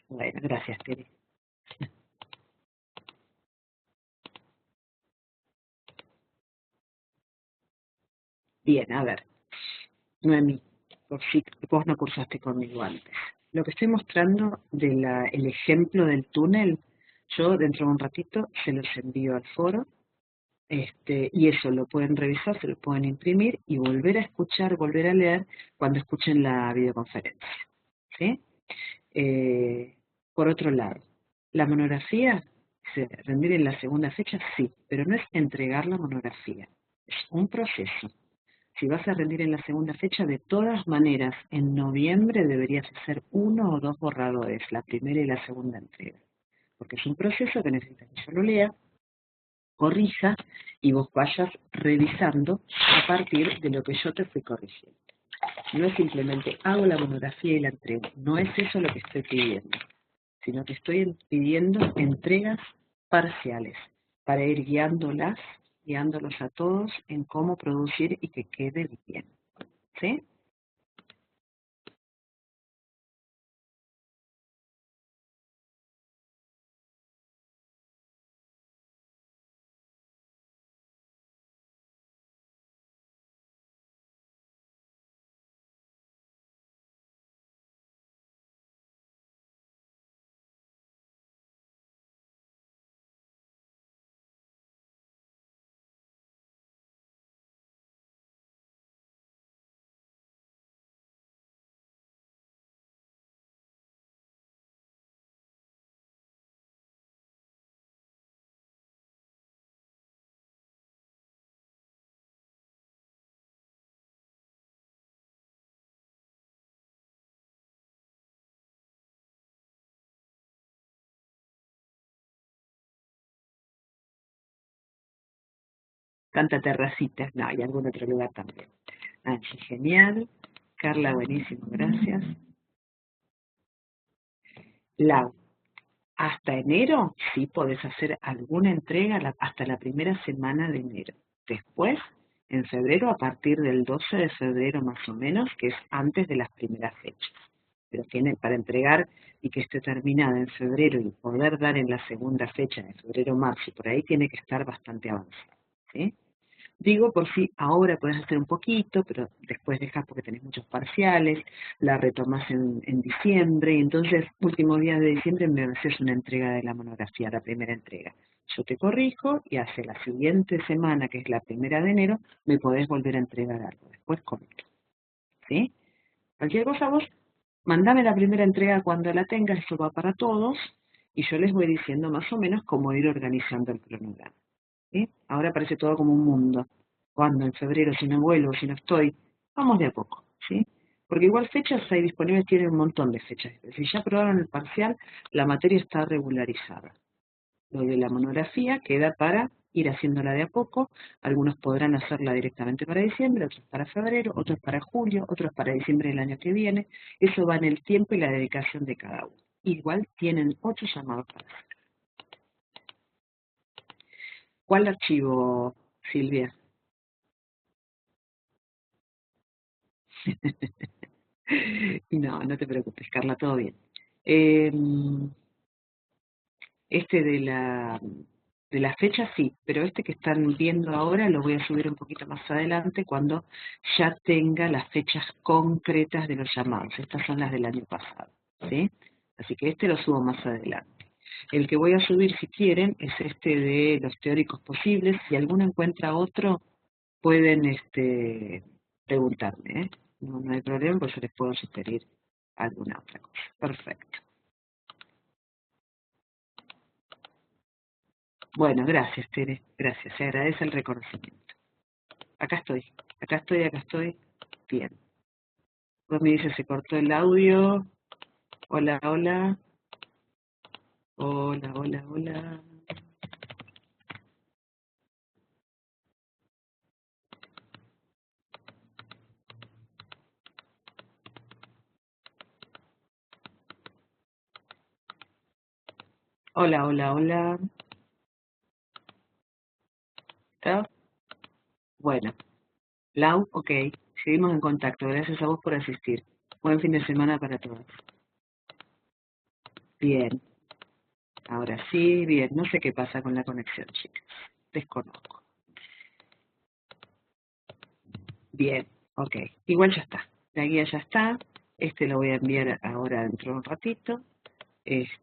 Bueno, gracias, Tere. Bien, a ver, Noemí, vos no cursaste conmigo antes. Lo que estoy mostrando del ejemplo del túnel, yo dentro de un ratito se los envío al foro. Y eso lo pueden revisar, se lo pueden imprimir y volver a escuchar, volver a leer cuando escuchen la videoconferencia. ¿Sí? Por otro lado, la monografía, ¿se rendir en la segunda fecha? Sí, pero no es entregar la monografía, es un proceso. Si vas a rendir en la segunda fecha, de todas maneras, en noviembre deberías hacer uno o dos borradores, la primera y la segunda entrega, porque es un proceso que necesitas que yo lo lea, corrija y vos vayas revisando a partir de lo que yo te fui corrigiendo. No es simplemente hago la monografía y la entrego, no es eso lo que estoy pidiendo, sino que estoy pidiendo entregas parciales para ir guiándolos a todos en cómo producir y que quede bien. ¿Sí? Tanta terracita, no, y algún otro lugar también. Angie, genial. Carla, buenísimo, gracias. Lau, hasta enero sí podés hacer alguna entrega hasta la primera semana de enero. Después, en febrero, a partir del 12 de febrero más o menos, que es antes de las primeras fechas. Pero tiene para entregar y que esté terminada en febrero y poder dar en la segunda fecha, de febrero-marzo, y por ahí tiene que estar bastante avanzado. ¿Sí? Digo por si ahora puedes hacer un poquito, pero después dejas porque tenés muchos parciales, la retomas en diciembre, y entonces últimos días de diciembre me haces una entrega de la monografía, la primera entrega. Yo te corrijo y hace la siguiente semana, que es la primera de enero, me podés volver a entregar algo. Después comento. ¿Sí? Cualquier cosa vos, mandame la primera entrega cuando la tengas, eso va para todos, y yo les voy diciendo más o menos cómo ir organizando el cronograma. ¿Sí? Ahora parece todo como un mundo. Cuando en febrero, si no vuelvo, si no estoy, vamos de a poco, ¿sí? Porque igual fechas hay disponibles, tienen un montón de fechas. Si ya aprobaron el parcial, la materia está regularizada. Lo de la monografía queda para ir haciéndola de a poco. Algunos podrán hacerla directamente para diciembre, otros para febrero, otros para julio, otros para diciembre del año que viene. Eso va en el tiempo y la dedicación de cada uno. Igual tienen 8 llamados para hacer. ¿Cuál archivo, Silvia? No, no te preocupes, Carla, todo bien. Eh, Este de la fecha sí, pero este que están viendo ahora lo voy a subir un poquito más adelante cuando ya tenga las fechas concretas de los llamados. Estas son las del año pasado, ¿sí? Así que este lo subo más adelante. El que voy a subir, si quieren, es este de los teóricos posibles. Si alguno encuentra otro, pueden preguntarme, ¿eh? No, no hay problema, pues yo les puedo sugerir alguna otra cosa. Perfecto. Bueno, gracias, Tere. Gracias. Se agradece el reconocimiento. Acá estoy. Acá estoy, acá estoy. Bien. Vos me dices, se cortó el audio. Hola, hola. Hola, hola, hola. Hola, hola, hola. ¿Está? Bueno. Lau, ok. Seguimos en contacto. Gracias a vos por asistir. Buen fin de semana para todos. Bien. Ahora sí, bien. No sé qué pasa con la conexión, chicas. Desconozco. Bien. Ok. Igual ya está. La guía ya está. Este lo voy a enviar ahora dentro de un ratito.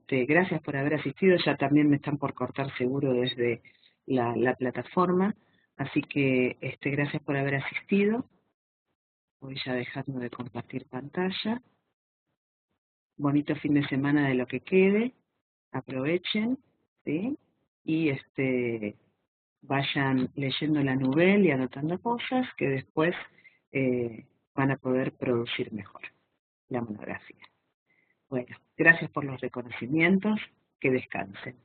Gracias por haber asistido. Ya también me están por cortar seguro desde la plataforma. Así que gracias por haber asistido. Voy ya dejando de compartir pantalla. Bonito fin de semana de lo que quede. Aprovechen, ¿sí? Y vayan leyendo la novela y anotando cosas que después van a poder producir mejor la monografía. Bueno, gracias por los reconocimientos. Que descansen.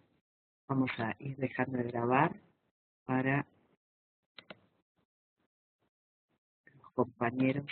Vamos a ir dejando de grabar para los compañeros